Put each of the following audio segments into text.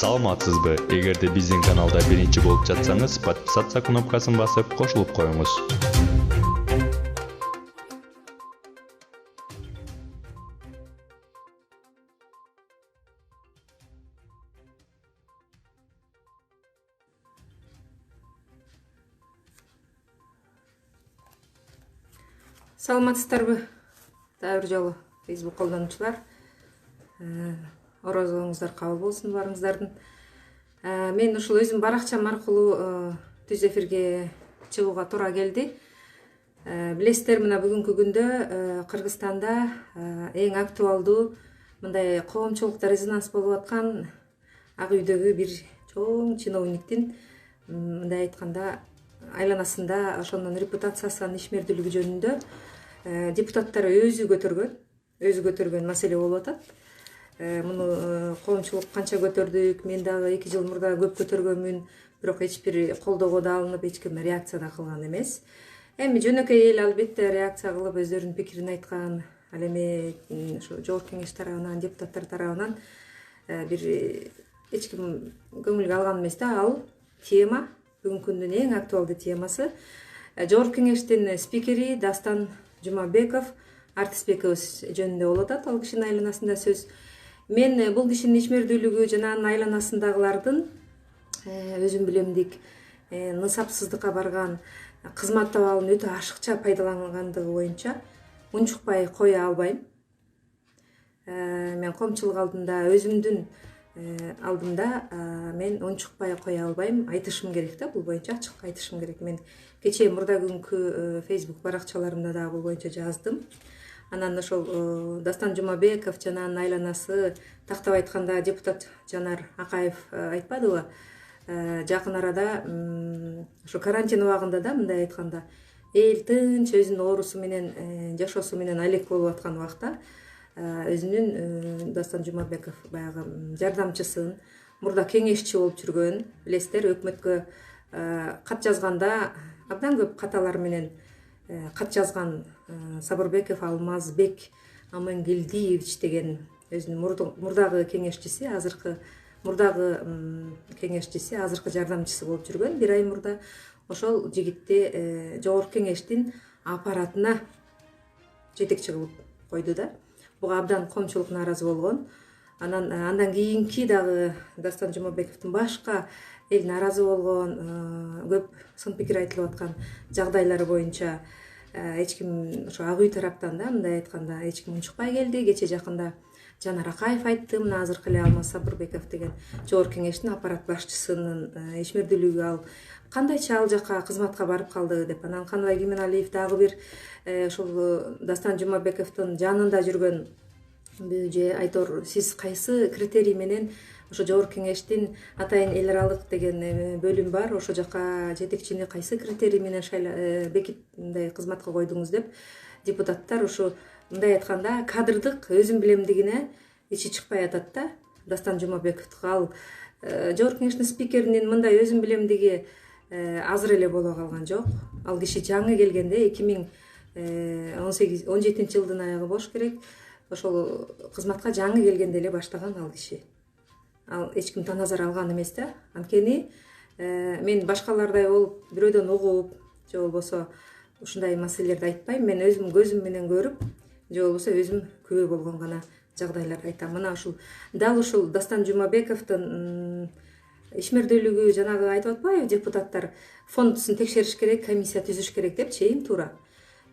Саламатсызбы? Эгерде биздин каналда биринчи болуп жатсаңыз, подписаться кнопкасын басып, кошулуп коюңуз. Саламатсыздарбы? Дагы бир жолу Facebook колдонуучулар. Орозоңуздар кабыл болсун барыңыздардын. Мен ушул өзүм баракчам аркылуу түз эфирге чыгууга туура келди. Билесиздер, мына бүгүнкү күндө Кыргызстанда эң актуалдуу мындай коомчулукта резонанс болуп аткан Ак үйдөгү бир чоң чиновниктин мындай айтканда айланасында ошонун репутациясынын ишмердүүлүгү жөнүндө депутаттар өзү көтөргөн маселе болуп атат. Муну коомчулук канча көтөрдүк, мен дагы 2 жыл мурда көп көтөргөнмүн, бирок эч бир колдоого да алынып, эч ким реакция да кылган эмес. Эми жөнөкөй эл албетте реакция кылып өздөрүнүн пикирин айткан. Ал эми ушу жогорку кеңеш тарабынан, депутаттар тарабынан бир эч ким көңүлгө алган эмес да. Ал тема бүгүнкү күндүн эң актуалдуу темасы. Жогорку кеңештин спикери Дастан Жумабеков Артисбекович жөнүндө болуп атат. Ал кишинин айланасында сөз. Мен бул кишинин ишмердүүлүгү жана анын айланасындагылардын өзүм билемдик нысапсыздыкка барган кызмат абалын өтө ашыкча пайдалангандыгы боюнча унчукпай кое албайм. Мен коомчулук алдында, өзүмдүн алдымда мен унчукпай кое албайм. Айтышым керек да, бул боюнча ачык айтышым керек. Мен кечээ мурда күнгү Facebook баракчаларымда да бул боюнча жаздым. Анан ошол Дастан Жумабеков жана анын айланасы, тактап айтканда депутат Жанар Акаев айтпадыбы? Жакын арада ошо карантин убагында да мындай айтканда эл тынч өзүнүн оорусу менен жашоосу менен алек болуп аткан убакта өзүнүн Дастан Жумабеков баягы жардамчысын, мурда кеңешчи болуп жүргөн, билесиздер, өкмөткө кат жазганда абдан көп каталар менен кат жазган Сабырбеков Алмазбек Амангелдиевич деген өзүнүн мурдагы кеңешчиси, азыркы жардамчысы болуп жүргөн. 1 ай мурда ошол жигитти жогорку кеңештин аппаратына жетекчи кылып койду да. Буга абдан коомчулук нааразы болгон. Андан кийинки дагы Дастан Жумабековдун башка эл нааразы болгон, көп сын пикир айтылып аткан жагдайлары боюнча эч ким ошо Ак үй тараптан да мындай айтканда эч ким унчукпай келди. Кечээ жакында Жанар Акаев айтты, мына азыркы эле Алмаз Сабырбеков деген жогорку кеңештин аппарат башчысынын ишмердүүлүгү ал кандайча ал жака кызматка барып калды деп. Анан Каныбай Кеменалиев дагы бир ошол Дастан Жумабековдун жанында жүргөн же Айтор, сиз кайсы критерий менен ошо жогорку кеңештин атайын эл аралык деген бөлүм бар, ошо жака жетекчини кайсы критерий менен бекит мындай кызматка койдуңуз деп депутаттар ушу мындай айтканда кадрдык өзүм билемдигине ичи чыкпай атат да. Дастан Жумабековго ал жогорку кеңештин спикеринин мындай өзүм билемдиги азыр эле боло калган жок. Ал киши жаңы келгенде 2017 жылдын аягы болуш керек. Ошол кызматка жаңы келгенде эле баштаган ал киши. Ал эч ким таназар алган эмес да. Анткени мен башкалардай болуп, бирөөдөн угуп, же болбосо ушундай маселелерди айтпайм. Мен өзүм көзүм менен көрүп, же болбосо өзүм күбө болгон гана жагдайларды айтам. Мына ушул дал ушул Дастан Жумабековдун ишмердүүлүгү жанагы айтып атпайбы, депутаттар фондусун текшериш керек, комиссия түзүш керек депчи, эң туура.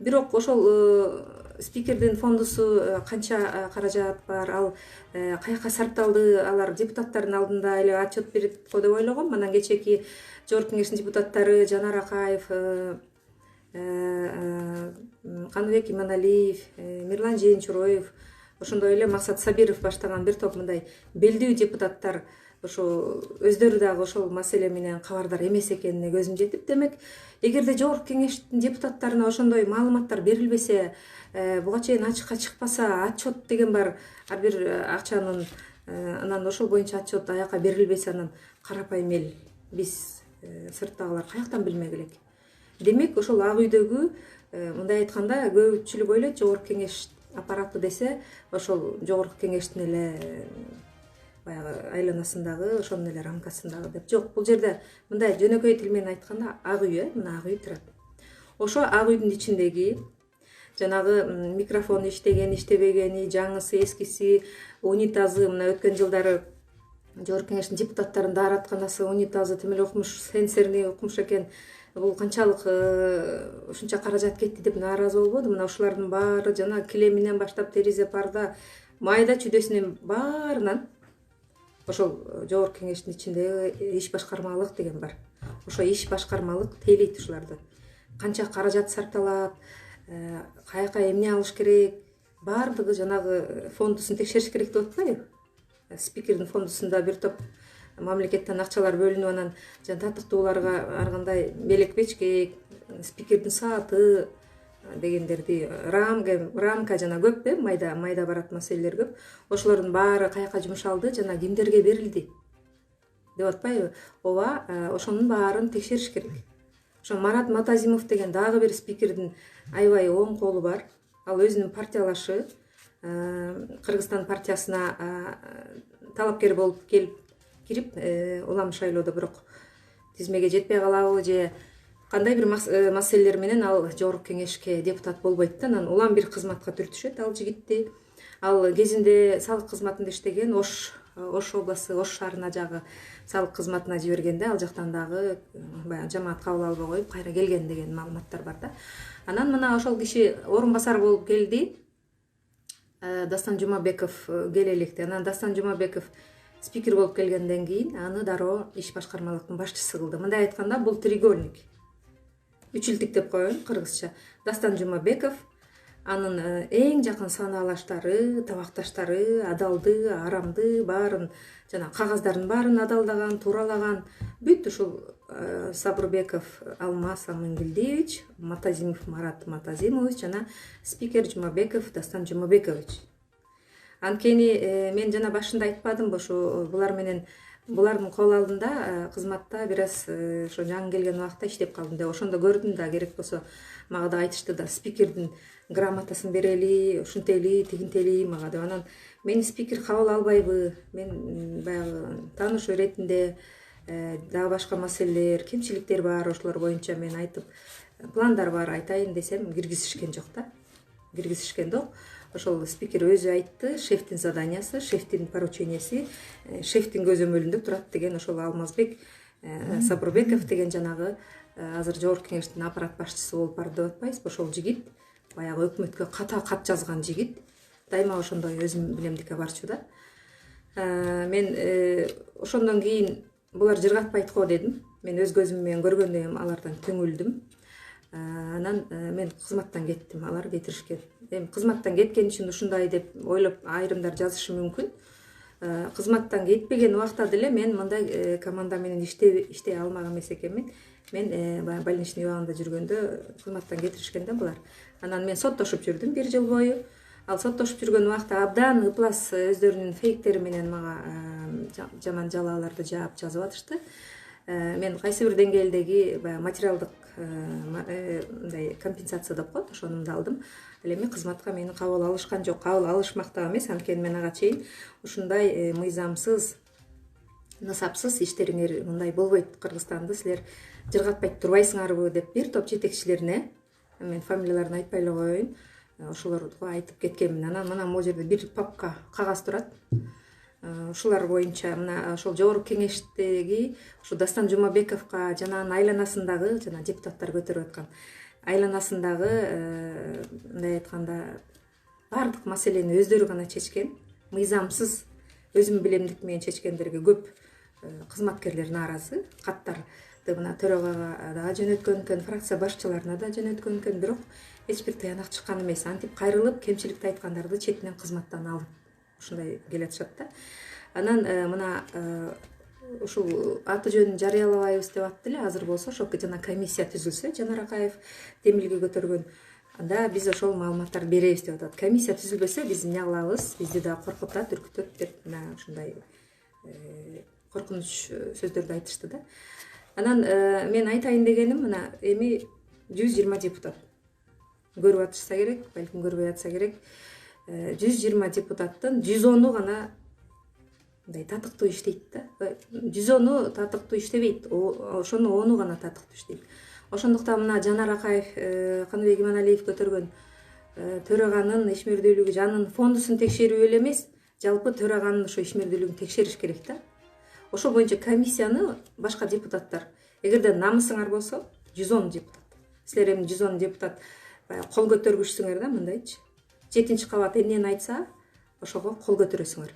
Бирок ошол спикердин фондусу канча каражат бар, ал каяка сарпталды, алар депутаттардын алдында эле отчет берет го деп ойлогом. Анан кечээки жогорку кеңештин депутаттары Жанар Акаев, Каныбек Иманалиев, Мирлан Жээнчуроев, ошондой эле Максат Сабиров баштаган бир топ мындай белдүү депутаттар ошо өздөрү дагы ошол маселе менен кабардар эмес экенине көзүм жетип. Демек, эгерде жогорку кеңештин депутаттарына ошондой маалыматтар берилбесе, буга чейин ачыкка чыкпаса, отчет деген бар, ар бир акчанын, анан ошол боюнча отчет аяка берилбесе, анан карапайым эл, биз сырттагылар каяктан билмек элек. Демек, ошол Ак үйдөгү мындай айтканда көпчүлүк ойлойт, жогорку кеңеш аппараты десе, ошол жогорку кеңештин эле баягы айланасындагы ошонун эле рамкасындагы деп. Жок, бул жерде мындай жөнөкөй тил менен айтканда ак үй, мына ак үй турат. Ошо ак үйдүн ичиндеги жанагы микрофон иштеген, иштебегени, жаңысы, эскиси, унитазы, мына өткөн жылдары Жогорку Кеңештин депутаттарын дааратканасы, унитазы, тим эле укмуш, сенсорный укмуш экен. Бул канчалык ушунча каражат кетти деп нааразы болбоду. Мына ушулардын баары жана килеминен баштап терезе парда, майда чүдөсүнүн баарынан ошол Жогорку Кеңештин ичиндеги иш башкармалык деген бар. Ошо иш башкармалык тейлейт ушуларды. Канча каражат сарпталат, каяка эмне алыш керек, баардыгы жанагы фондусун текшериш керек деп атпайбы? Спикердин фондусунда бир топ мамлекеттен акчалар бөлүнүп, анан жана татыктууларга ар кандай белек печке, спикердин сааты дегендерди, рамка жана көп майда барат маселелер көп. Ошолордун баары каяка жумшалды жана кимдерге берилди деп атпайбы? Ооба, ошонун баарын текшериш керек. Ошо Марат Матазимов деген дагы бир спикердин аябай оң колу бар. Ал өзүнүн партиялашы Кыргызстан партиясына талапкер болуп кирип, улам шайлоодо бирок тизмеге жетпей калабы же кандай бир маселелер менен ал Жогорку Кеңешке депутат болбойт да. Анан улам бир кызматка түртүшөт ал жигитти. Ал кезинде салык кызматында иштеген, Ош областы, Ош шаарына жагы салык кызматына жибергенде, ал жактан дагы баягы жамаат кабыл албай коюп кайра келген деген маалыматтар бар да. Анан мына ошол киши орун басар болуп келди. Дастан Жумабеков келе электи. Анан Дастан Жумабеков спикер болуп келгенден кийин аны дароо иш башкармалыктын башчысы кылды. Мындай айтканда бул треугольник. Үчүлтүк деп коеюн кыргызча. Дастан Жумабеков, анын эң жакын санаалаштары, табакташтары, адалды, арамды баарын жана кагаздардын баарын адалдаган, тууралаган бүт ушул Сабырбеков Алмаз Амангелдиевич, Матазимов Марат Матазимович жана спикер Жумабеков Дастан Жумабекович. Анткени мен жана башында айтпадымбы, ошо булар менен булардын кол алдында кызматта бир аз ошо жаңы келген убакта иштеп калдым деп. Ошондо көрдүм да, керек болсо мага да айтышты да, спикердин грамотасын берели, ушинтели, тигинтели мага деп. Анан мени спикер кабыл албайбы, мен баягы тааныш иретинде дагы башка маселелер, кемчиликтер бар, ошолор боюнча мен айтып, пландар бар айтайын десем, киргизишкен жок да. Киргизишкен жок. Ошол спикер өзү айтты, шефтин заданиясы, шефтин поручениясы, шефтин көзөмөлүндө турат деген. Ошол Алмазбек Сабырбеков деген жанагы азыр Жогорку Кеңештин аппарат башчысы болуп бар деп атпайсызбы? Ошол жигит баягы өкмөткө кат жазган жигит. Дайыма ошондой өзүм билемдикке барчу да. Мен ошондон кийин булар жыргатпайт го дедим. Мен өз көзүм менен көргөндөн алардан түңүлдүм. Анан мен кызматтан кеттим, алар кетиришкен. Эми кызматтан кеткен үчүн ушундай деп ойлоп айрымдар жазышы мүмкүн. Кызматтан кетпеген убакта деле мен мындай команда менен иштей алмак эмес экенмин. Мен больничный убагында жүргөндө кызматтан кетиришкен да булар. Анан мен соттошуп жүрдүм 1 жыл бою. Ал соттошуп жүргөн убакта абдан ыплас өздөрүнүн фейктери менен мага жаман жалааларды жаап жазып атышты. Мен кайсы бир деңгээлдеги материалдык мындай компенсация деп коет, ошонумду алдым. Ал эми кызматка мени кабыл алышкан жок. Кабыл алышмак да эмес, анткени мен ага чейин ушундай мыйзамсыз, насапсыз иштериңер мындай болбойт. Кыргызстанды силер жыргатпай турбайсыңарбы деп бир топ жетекчилерине, мен фамилияларын айтпай эле коеюн, ошолорго айтып кеткенмин. Анан мына могу жерде бир папка кагаз турат. Ушулар боюнча мына ошол Жогорку Кеңештеги ушу Дастан Жумабековго жана анын айланасындагы жана депутаттар көтөрүп аткан айланасындагы мындай айтканда баардык маселени өздөрү гана чечкен, мыйзамсыз өзүм билемдик менен чечкендерге көп кызматкерлер нааразы. Каттарды мына төрагага да жөнөткөн экен, фракция башчыларына да жөнөткөн экен, бирок эч бир таянак чыккан эмес. Антип кайрылып, кемчиликти айткандарды четинен кызматтан алып ушундай келатышат да. Анан мына ушул аты жөнүн жарыялабайбыз деп атты эле. Азыр болсо ошол жана комиссия түзүлсө, Жанар Акаев демилге көтөргөн, анда биз ошол маалыматтарды беребиз деп атат. Комиссия түзүлбөсө биз эмне кылабыз? Бизди да коркутат, үркүтөт деп мына ушундай коркунуч сөздөрдү айтышты да. Анан мен айтайын дегеним, мына эми 120 депутат көрүп атышса керек, балким көрбөй атса керек. 120 депутаттын 110-у гана мындай татыктуу иштейт да. 110 татыктуу иштебейт, ошону 10 гана татыктуу иштейт. Ошондуктан мына Жанар Акаев, Каныбек Иманалиев көтөргөн төраганын ишмердүүлүгү жанын фондусун текшерүү эле эмес, жалпы төраганын ошо ишмердүүлүгүн текшериш керек да. Ошол боюнча комиссияны башка депутаттар, эгерде намысыңар болсо, 110 депутат. Силер эми 110 депутат кол көтөргүчсүңөр да, мындайчы. 7-кабат эмнени айтса, ошого кол көтөрөсүңөр.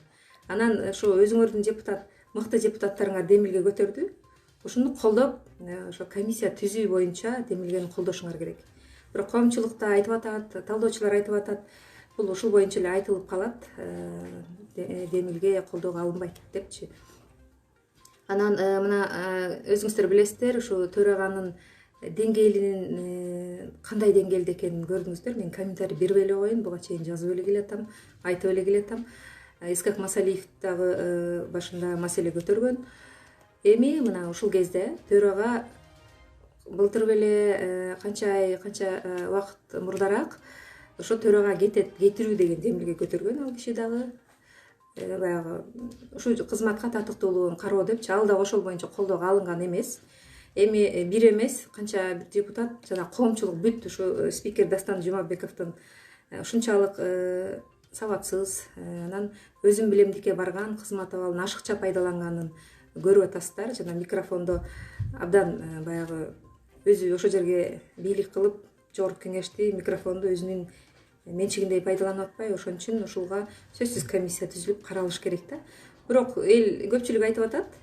Анан ошо өзүңөрдүн депутат, мыкты депутаттарыңар демилге көтөрдү. Ошону колдоп, ошо комиссия түзүү боюнча демилгени колдошуңар керек. Бирок коомчулукта айтып атат, талдоочулар айтып атат, бул ушул боюнча эле айтылып калат, демилге колдоого алынбайт депчи. Анан мына өзүңүздөр билесиздер, ушу төраганын деңгээлинин кандай деңгээлде экенин көрдүңүздөр. Мен комментарий бербей эле коеюн, буга чейин жазып эле келатам, айтып эле келатам. Исхак Масалиев дагы башында маселе көтөргөн. Эми мына ушул кезде төрага былтыр беле канча убакыт мурдараак ошо төрага кетирүү деген демилге көтөргөн ал киши дагы. Баягы ушул кызматка татыктуулугун кароо депчи, ал да ошол боюнча колдоого алынган эмес. Эми бир эмес, канча бир депутат жана коомчулук бүт ушу спикер Дастан Жумабековдун ушунчалык сабатсыз, анан өзүм билемдикке барган, кызмат абалын ашыкча пайдаланганын көрүп атасыздар. Жана микрофондо абдан баягы өзү ошол жерге бийлик кылып, жогорку кеңешти микрофонду өзүнүн менчигиндей пайдаланып атпайбы. Ошон үчүн ушулга сөзсүз комиссия түзүлүп каралыш керек да. Бирок эл көпчүлүк айтып атат,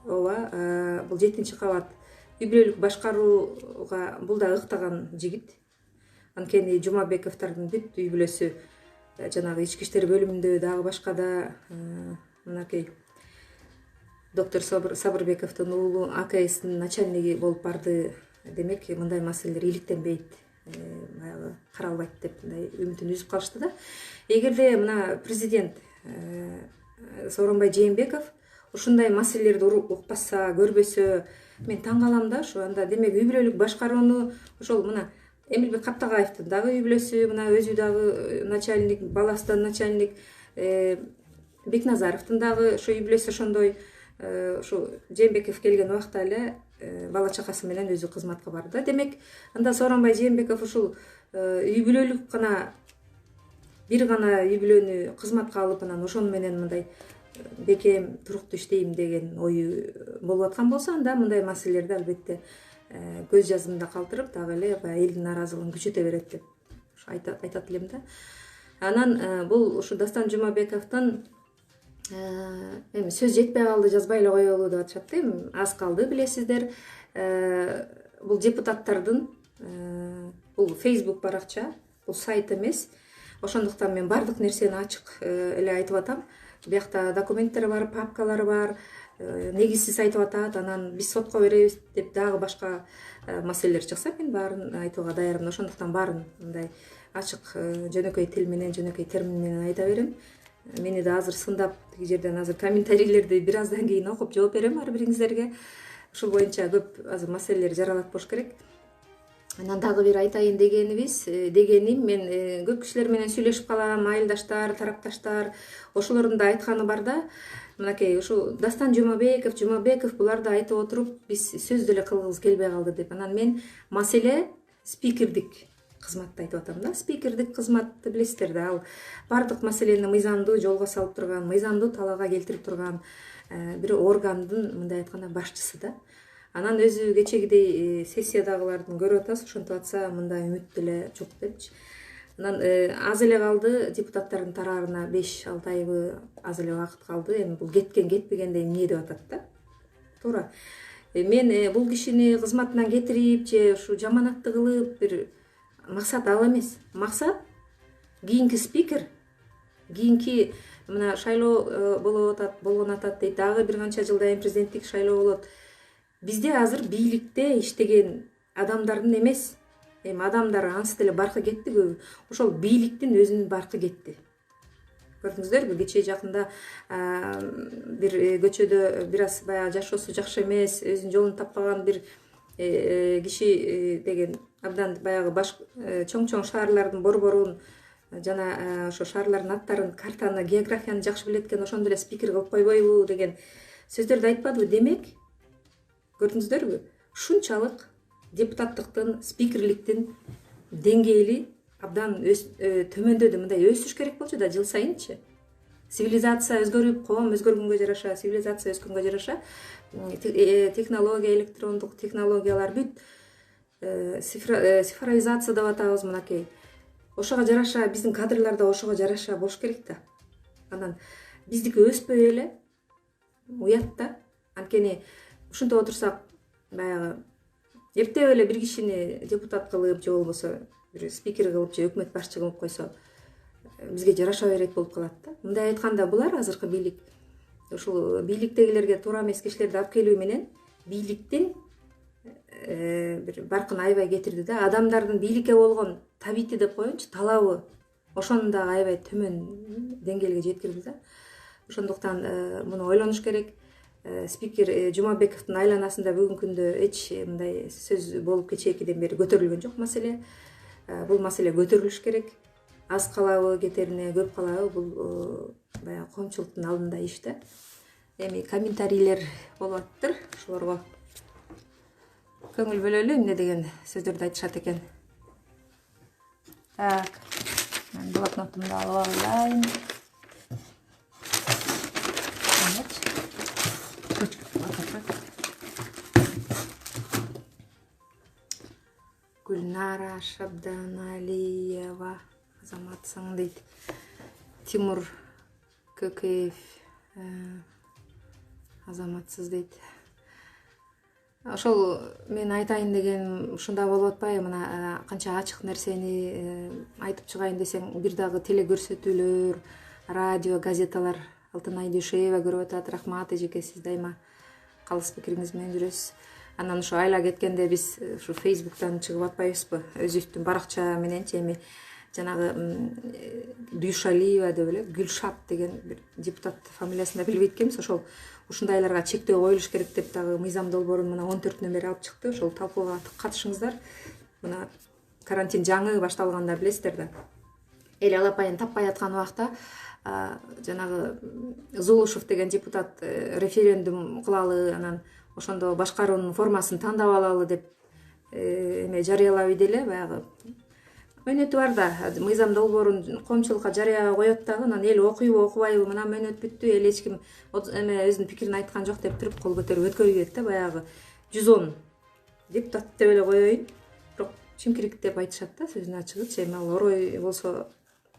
ооба, бул 7-кабат үй бүлөлүк башкарууга бул да ыктаган жигит. Анткени Жумабековдордун бүт үй бүлөсү жанагы ички иштер бөлүмүндө, дагы башкада мынакей доктор Сабырбековдун уулу АКСтин начальниги болуп барды. Демек, мындай маселелер иликтенбейт, баягы каралбайт деп мындай үмүтүн үзүп калышты да. Эгерде мына президент Сооронбай Жээнбеков ушундай маселелерди укпаса, көрбөсө, мен таң калам да. Ошо анда демек үй бүлөлүк башкарууну ошол мына Эмилбек Каптагаевдин дагы үй бүлөсү, мына өзү дагы начальник, баласы да начальник, Бекназаровдун дагы ошо үй бүлөсү ошондой. Ушу Жээнбеков келген убакта эле бала чакасы менен өзү кызматка барды. Демек, анда Сооронбай Жээнбеков ушул үй бүлөлүк гана бир гана үй бүлөнү кызматка алып, анан ошону менен мындай бекем туруктуу иштейм деген ою болуп аткан болсо, анда мындай маселелерди албетте көз жазымда калтырып, дагы эле баягы элдин нааразылыгын күчөтө берет деп айтат элем да. Анан бул ушу Дастан Жумабековдун эми сөз жетпей калды, жазбай эле коелу деп атышат. Эми аз калды, билесиздер. Бул депутаттардын бул Facebook баракча, бул сайт эмес. Ошондуктан мен бардык нерсени ачык эле айтып атам. Биякта документтер бар, папкалар бар, негизсиз айтып атат. Анан биз сотко беребиз деп дагы башка маселелер чыкса, мен баарын айтууга даярмын. Ошондуктан баарын мындай ачык жөнөкөй тил менен, жөнөкөй термин менен айта берем. Мени да азыр сындап, тиги жерден азыр комментарийлерди бир аздан кийин окуп жооп берем ар бириңиздерге. Ушул боюнча көп азыр маселелер жаралат болуш керек. Анан дагы бир айтайын дегеним, мен көп кишилер менен сүйлөшүп калам, айылдаштар, тарапташтар, ошолордун да айтканы бар да. Мынакей ушу Дастан Жумабеков буларды айтып отуруп, биз сөз деле кылгыбыз келбей калды деп. Анан мен маселе спикердик кызматты айтып атам да. Спикердик кызматты билесиздер да, ал бардык маселени мыйзамдуу жолго салып турган, мыйзамдуу талаага келтирип турган бир органдын мындай айтканда башчысы да. Анан өзү кечегидей сессиядагылардын көрүп атасыз, ошентип атса мындай үмүт деле жок депчи. Анан аз эле калды, депутаттардын тараарына 5-6 айбы аз эле убакыт калды. Эми бул кеткен кетпегендей эмне деп атат да. Туура. Мен бул кишини кызматынан кетирип же ушу жаманатты кылып бир максат ал эмес. Максат кийинки спикер, кийинки мына шайлоо болгон атат дейт. Дагы бир канча жылдан кийин президенттик шайлоо болот. Бизде азыр бийликте иштеген адамдардын эмес, эми адамдар ансы деле баркы кетти көбү. Ошол бийликтин өзүнүн баркы кетти. Көрдүңүздөрбү, кечээ жакында бир көчөдө бир аз баягы жашоосу жакшы эмес, өзүнүн жолун таппаган бир киши деген абдан баягы чоң шаарлардын борборун жана ошо шаарлардын аттарын, картаны, географияны жакшы билет экен, ошондо эле спикер кылып койбойбу деген сөздөрдү айтпадыбы? Демек, көрдүңүздөрбү? Ушунчалык депутаттыктын, спикерликтин деңгээли абдан төмөндөдү. Мындай өсүш керек болчу да жыл сайынчы. Цивилизация өзгөрүп, коом өзгөргөнгө жараша, цивилизация өскөнгө жараша технология, электрондук технологиялар бүт цифровизация деп атабыз мынакей. Ошого жараша биздин кадрлар да ошого жараша болуш керек да. Анан биздики өспөй эле уят да. Анткени ушинтип отурсак, баягы эптеп эле бир кишини депутат кылып же болбосо бир спикер кылып же өкмөт башчы кылып койсо бизге жараша берет болуп калат да. Мындай айтканда булар азыркы бийлик ушул бийликтегилерге туура эмес кишилерди алып келүү менен бийликтин бир баркын аябай кетирди да. Адамдардын бийликке болгон табити деп коеюнчу, талабы ошону дагы аябай төмөн деңгээлге жеткирди да. Ошондуктан муну ойлонуш керек. Спикер Жумабековдун айланасында бүгүнкү күндө эч мындай сөз болуп кечээкиден бери көтөрүлгөн жок маселе. Бул маселе көтөрүлүш керек. Аз калабы кетерине, көп калабы, бул баягы коомчулуктун алдында иш да. Эми комментарийлер болуп атыптыр. Ошолорго көңүл бөлөлү, эмне деген сөздөрдү айтышат экен. Так, мен блокнотумду алып алайын. Гүлнара Шабданалиева азаматсың дейт. Тимур Көкеев азаматсыз дейт. Ошол мен айтайын деген ушунда болуп атпайбы? Мына канча ачык нерсени айтып чыгайын десең, бир дагы телекөрсөтүүлөр, радио, газеталар Алтынай Дүйшеева көрүп атат. Рахмат эжеке, сиз дайыма калыс пикириңиз менен жүрөсүз. Анан ушу айла кеткенде биз ушу Facebook'тан чыгып атпайбызбы? Өзүбүздүн баракча мененчи эми жанагы Дүйшалиева деп эле Гүлшат деген бир депутат фамилиясын да билбейт экенбиз. Ошол ушундайларга чектөө коюлуш керек деп дагы мыйзам долбоорун мына 14-нөн бери алып чыкты. Ошол талкууга катышыңыздар. Мына карантин жаңы башталганда билесиздер да. Эл алапайын таппай аткан убакта жанагы Зулушев деген депутат референдум кылалы, анан ошондо башкаруунун формасын тандап алалы деп эме жарыялап иди эле. Баягы мөөнөтү бар да, мыйзам долбоорун коомчулукка жарыяга коет дагы, анан эл окуйбу окубайбы, мына мөөнөт бүттү, эл эч ким эме өзүнүн пикирин айткан жок деп туруп кол көтөрүп өткөрүп да. Баягы 110 депутат деп эле коеюн, бирок чимкирик деп айтышат да сөзүнүн ачыгычы. Эми ал орой болсо,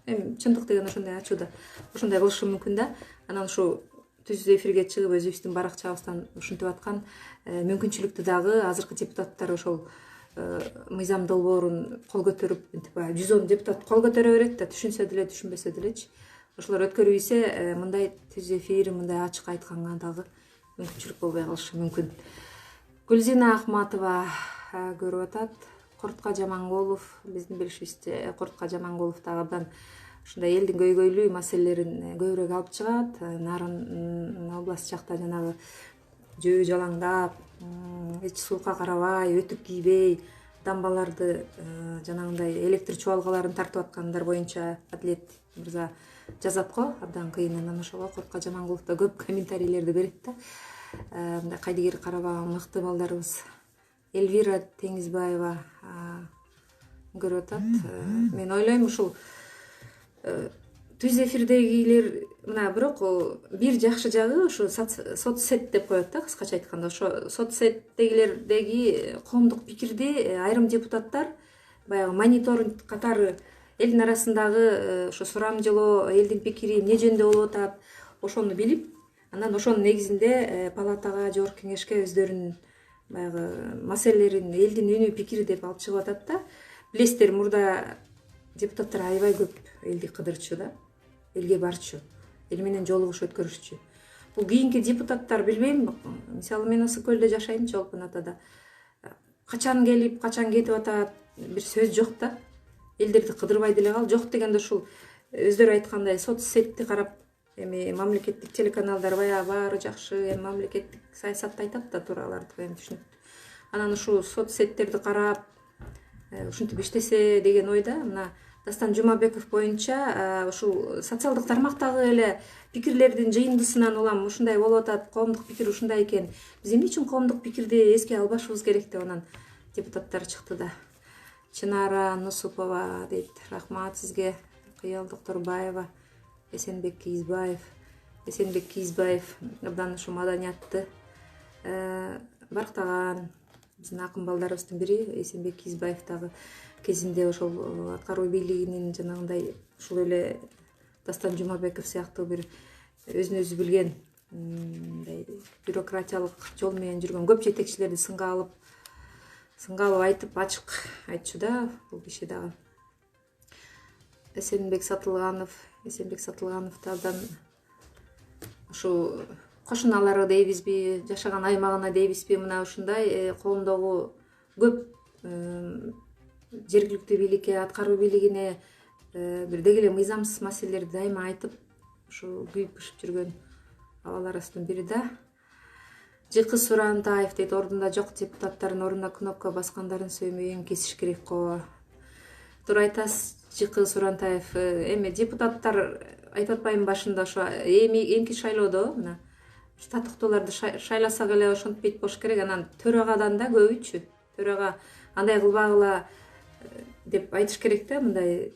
эми чындык деген ошондой ачууда, ошондой кылышы мүмкүн да. Анан ушу түз эфирге чыгып өзүбүздүн баракчабыздан ушинтип аткан мүмкүнчүлүктү дагы азыркы депутаттар ошол мыйзам долбоорун кол көтөрүп, мынтип 110 депутат кол көтөрө берет да, түшүнсө деле түшүнбөсө делечи. Ошолор өткөрүп ийсе, мындай түз эфир, мындай ачык айтканга дагы мүмкүнчүлүк болбой калышы мүмкүн. Гүлзина Ахматова көрүп атат. Кортко Жамангулов, биздин билишибизче Кортко Жамангулов дагы абдан ушундай элдин көйгөйлүү маселелерин көбүрөөк алып чыгат. Нарын область жакта жанагы жөө жалаңдап, эч суукка карабай, өтүк кийбей, дамбаларды жанагындай электр чубалгаларын тартып аткандар боюнча Адилет мырза жазат го, абдан кыйын. Анан ошого Кортко Жамангулов да көп комментарийлерди берет да. Мындай кайдыгер карабаган мыкты балдарыбыз. Эльвира Теңизбаева көрүп атат. Мен ойлойм ушул түз эфирдегилер мына бирок бир жакшы жагы ушу соцсет деп коет да, кыскача айтканда. Ошо соцсеттегилердеги коомдук пикирди айрым депутаттар баягы мониторинг катары элдин арасындагы ошо сурамжылоо, элдин пикири эмне жөнүндө болуп атат, ошону билип, анан ошонун негизинде палатага, жогорку кеңешке өздөрүнүн баягы маселелерин, элдин үнү, пикири деп алып чыгып атат да. Билесиздер, мурда депутаттар аябай көп элди кыдырчу да, элге барчу, эл менен жолугуш өткөрүшчү. Бул кийинки депутаттар билбейм, мисалы мен Ысык көлдө жашайм, Чолпон атада. Качан келип, качан кетип атат, бир сөз жок да. Элдерди кыдырбай деле кал. Жок дегенде ушул өздөрү айткандай соцсетти карап, эми мамлекеттик телеканалдар баягы баары жакшы, эми мамлекеттик саясатты айтат да, туураларды эми түшүнүп. Анан ушул соцсеттерди карап, ушинтип иштесе деген ойда, мына Дастан Жумабеков боюнча ушул социалдык тармактагы эле пикирлердин жыйындысынан улам ушундай болуп атат, коомдук пикир ушундай экен. Биз эмне үчүн коомдук пикирди эске албашыбыз керек деп анан депутаттар чыкты да. Чынара Нусупова дейт, рахмат сизге. Кыял Докторбаева, Эсенбек Кийизбаев абдан ушу маданиятты барктаган биздин акын балдарыбыздын бири Эсенбек Кийизбаев дагы кезинде ошол аткаруу бийлигинин жанагындай ушул эле Дастан Жумабеков сыяктуу бир өзүн өзү билген мындай бюрократиялык жол менен жүргөн көп жетекчилерди сынга алып айтып ачык айтчу да бул киши дагы. Эсенбек Сатылганов да абдан ушу кошуналары дейбизби, жашаган аймагына дейбизби, мына ушундай коомдогу көп жергиликтүү бийликке, аткаруу бийлигине бир деги эле мыйзамсыз маселелерди дайыма айтып, ушу күйүп пышып жүргөн абаларыбыздын бири да. Жыкы Сурантаев дейт, ордунда жок депутаттардын ордуна кнопка баскандардын сөймөйүн кесиш керек го. Туура айтасыз, Жыкы Сурантаев. Эми депутаттар айтып атпайбы башында ошо эмки шайлоодо мына татыктууларды шайласак эле ошентпейт болуш керек, анан төрагадан да көбүчү. Төрага андай кылбагыла деп айтыш керек да, мындай.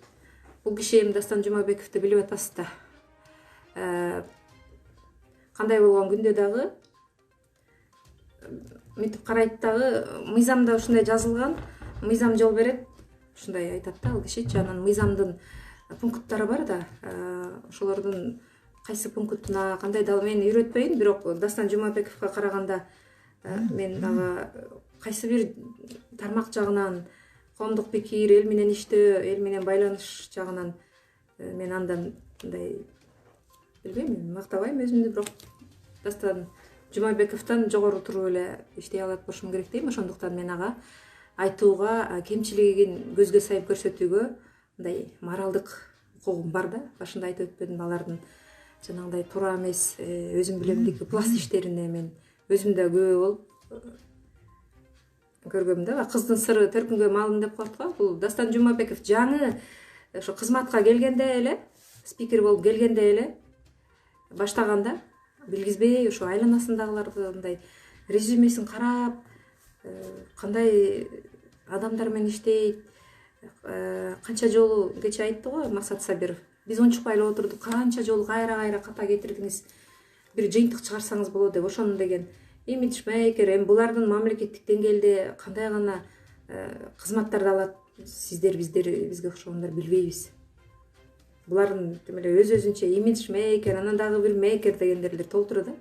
Бул киши эми Дастан Жумабековду билип атасыз да. Кандай болгон күндө дагы мынтип карайт дагы, мыйзамда ушундай жазылган, мыйзам жол берет, ушундай айтат да ал кишичи. Анан мыйзамдын пункттары бар да, ошолордун кайсы пунктуна кандай дал мен үйрөтпөйүн, бирок Дастан Жумабековго караганда мен дагы кайсы бир тармак жагынан, коомдук пикир, эл менен иштөө, эл менен байланыш жагынан мен андан мындай билбейм, мактабайм өзүмдү, бирок Дастан Жумабековдон жогору туруп эле иштей алат болушум керек дейм. Ошондуктан мен ага айтууга, кемчилигин көзгө сайып көрсөтүүгө мындай моралдык укугум бар да. Башында айтып өтпөдүм, алардын жанагындай туура эмес, өзүм билем деги пласт иштерине мен өзүм да күбө болуп көргөм да. Кыздын сыры төркүнгө малын деп коет го. Бул Дастан Жумабеков жаңы ошо кызматка келгенде эле, спикер болуп келгенде эле баштаганда билгизбей ошо айланасындагыларды мындай резюмесин карап, кандай адамдар менен иштейт, канча жолу кече айтты го Максат Сабиров. Биз унчукпай эле отурдук, канча жолу кайра ката кетирдиңиз, бир жыйынтык чыгарсаңыз болот деп. Ошону деген имиджмейкер, эми булардын мамлекеттик деңгээлде кандай гана кызматтарды алат, сиздер бизге окшогондор билбейбиз. Булардын тим эле өз-өзүнчө имиджмейкер, анан дагы бир мейкер дегендерлер толтура да.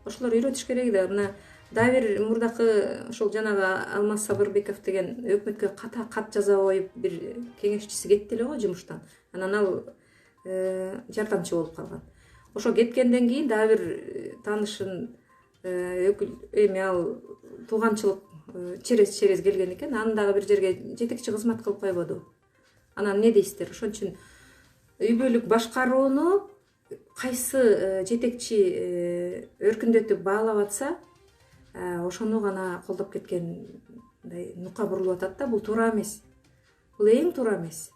Ошолор үйрөтүш керек да. Мына дагы бир мурдакы ошол жанагы Алмаз Сабырбеков деген өкмөткө кат жаза коюп бир кеңешчиси кетти эле го жумуштан. Анан ал жардамчы болуп калган. Ошо кеткенден кийин дагы бир таанышын эми ал тууганчылык через келген экен. Аны дагы бир жерге жетекчи кызмат кылып койбоду. Анан эмне дейсиздер? Ошон үчүн үй бүлүк башкарууну кайсы жетекчи өркүндөтүп баалап атса, ошону гана колдоп кеткен мындай нукка бурулуп атат да. Бул туура эмес. Бул эң туура эмес.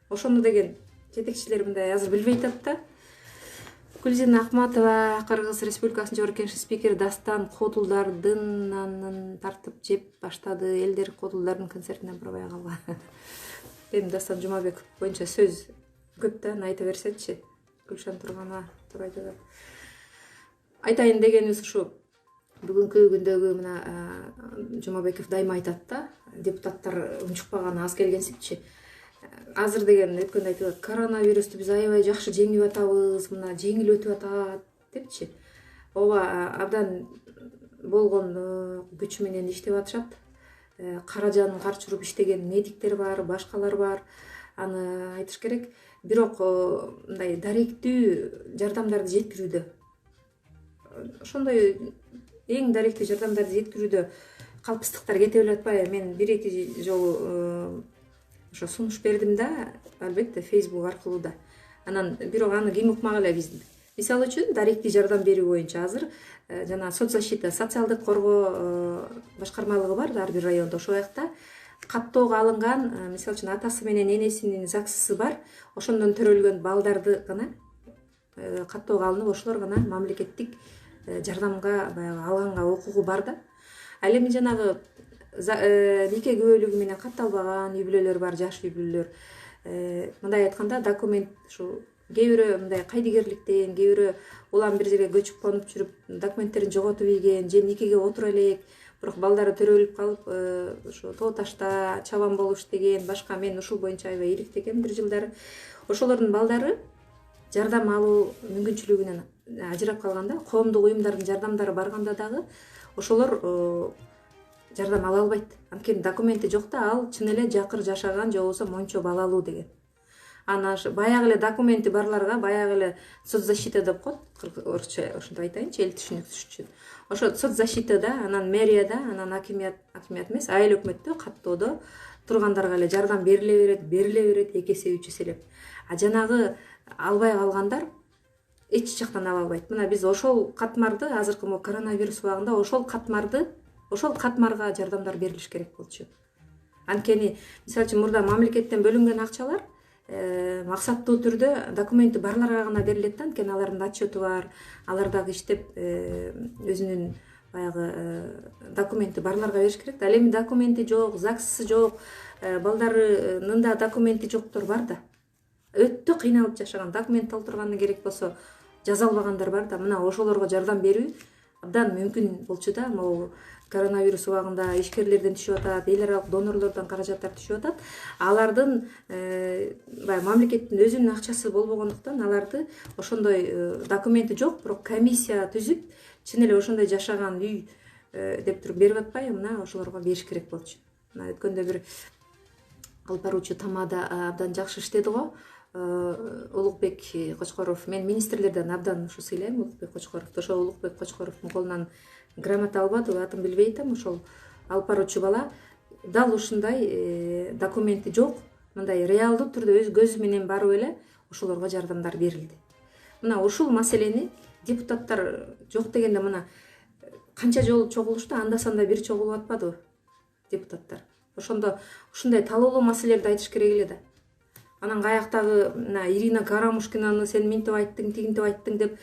Ошону деген жетекчилер мындай азыр билбей атат да. Гүлзина Акматова, Кыргыз Республикасынын Жогорку Кеңешинин спикери Дастан кодулдардын анын тартып жеп баштады. Элдер кодулдардын концертинен барбай калган. Эми Дастан Жумабеков боюнча сөз көп да, айта берсечи. Гүлшан Турганова туура айтат. Айтайын дегенибиз ушу бүгүнкү күндөгү мына Жумабеков дайыма айтат да, депутаттар унчукпаганы аз келгенсипчи. Азыр деген өткөндө айтып атат, коронавирусту биз аябай жакшы жеңип атабыз, мына жеңил өтүп атат депчи. Ооба, абдан болгон күчү менен иштеп атышат. Кара жанын карчырып иштеген медиктер бар, башкалар бар. Аны айтыш керек. Бирок мындай даректүү жардамдарды жеткирүүдө, ошондой эң даректүү жардамдарды жеткирүүдө калпыстыктар кете белип атпайбы? Мен бир-эки жолу ошо сунуш бердим да, албетте Facebook аркылуу да. Анан бирок аны ким укмак эле биз. Мисалы үчүн даректүү жардам берүү боюнча азыр жана соцзащита, социалдык коргоо башкармалыгы бар ар бир райондо. Ошол жакта каттоого алынган, мисалы үчүн атасы менен энесинин ЗАГСысы бар, ошондон төрөлгөн балдарды гана каттоого алынып, ошолор гана мамлекеттик жардамга баягы алганга укугу бар да. Ал эми жанагы нике күбөлүгү менен катталбаган үй бүлөлөр бар, жаш үй бүлөлөр. Мындай айтканда документ ушу кээ бирөө мындай кайдыгерликтен, кээ бирөө улам бир жерге көчүп конуп жүрүп документтерин жоготуп ийген же никеге отура элек, бирок балдары төрөлүп калып, ошо тоо ташта чабан болуп иштеген, башка мен ушул боюнча аябай иликтегем бир жылдары. Ошолордун балдары жардам алуу мүмкүнчүлүгүнөн ажырап калганда, коомдук уюмдардын жардамдары барганда дагы ошолор жардам ала албайт. Анткени документи жок да, ал чын эле жакыр жашаган же болбосо мончо балалуу деген. Ана баягы эле документи барларга баягы эле соцзащита деп коет, орусча ошентип айтайынчы, эл түшүнүксүз үчүн. Ошо соцзащитада, анан мэрияда, анан акимият эмес, айыл өкмөттө каттоодо тургандарга эле жардам бериле берет, эки эсе, үч эселеп. А жанагы албай калгандар эч жактан ала албайт. Мына биз ошол катмарды азыркы коронавирус убагында ошол катмарга жардамдар берилиш керек болчу. Анткени мисалы үчүн мурда мамлекеттен бөлүнгөн акчалар максаттуу түрдө документи барларга гана берилет да, анткени алардын отчету бар, алар дагы иштеп өзүнүн баягы документи барларга бериш керек да. Ал эми документи жок, ЗАГСысы жок, балдарынын да документи жоктор бар да. Өтө кыйналып жашаган, документ толтурганы керек болсо жаза албагандар бар да. Мына ошолорго жардам берүү абдан мүмкүн болчу да. Могу коронавирус убагында ишкерлерден түшүп атат, эл аралык донорлордон каражаттар түшүп атат. Алардын баягы мамлекеттин өзүнүн акчасы болбогондуктан аларды ошондой документи жок, бирок комиссия түзүп, чын эле ошондой жашаган үй деп туруп берип атпайбы, мына ошолорго бериш керек болчу. Мына өткөндө бир алып баруучу тамада абдан жакшы иштеди го. Улукбек Кочкоров, мен министрлерден абдан ушу сыйлайм, Улукбек Кочкоровду. Ошо Улукбек Кочкоровдун колунан грамота албады, атын билбей атам. Ошол алып баруучу бала дал ушундай документи жок, мындай реалдуу түрдө өз көзү менен барып эле ошолорго жардамдар берилди. Мына ушул маселени депутаттар жок дегенде мына канча жолу чогулушту, анда санда бир чогулуп атпадыбы депутаттар. Ошондо ушундай талоолуу маселелерди айтыш керек эле да. Анан каяктагы мына Ирина Карамушкинаны сен минтип айттың, тигинтип айттың деп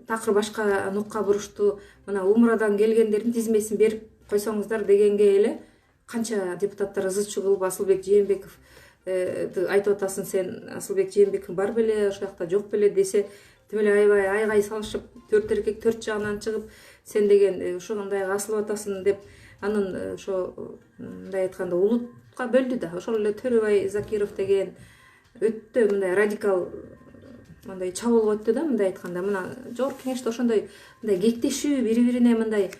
такыр башка нукка бурушту. Мына Умрадан келгендердин тизмесин берип койсоңуздар дегенге эле канча депутаттар ызы чыгылып Асылбек Жээнбеков айтып атасың, сен Асылбек Жээнбеков бар беле, ошол жакта жок беле десе, тим эле аябай айгай салышып, төрт эркек төрт жагынан чыгып, сен деген ошондой асылып атасың деп анын ошо мындай айтканда улутка бөлдү да. Ошол эле Төрөбай Закиров деген өтө мындай радикал мындай чабуулга өттү да, мындай айтканда. Мына жогорку кеңеште ошондой мындай кектешүү, бири-бирине мындай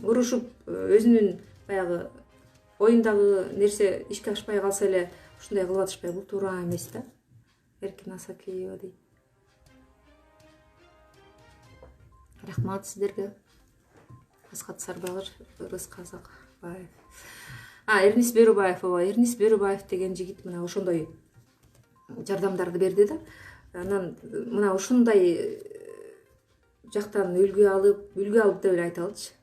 урушуп, өзүнүн баягы оюндагы нерсе ишке ашпай калса эле ушундай кылып атышпайбы? Бул туура эмес да. Эркин Асакеева дейт. Рахмат сиздерге. Асхат Сарбагыр, Ырыс Казакбаев. Эрнис Берубаев, Эрнис Берубаев деген жигит мына ошондой жардамдарды берди да. Анан мына ушундай жактан үлгү алып деп эле айталычы.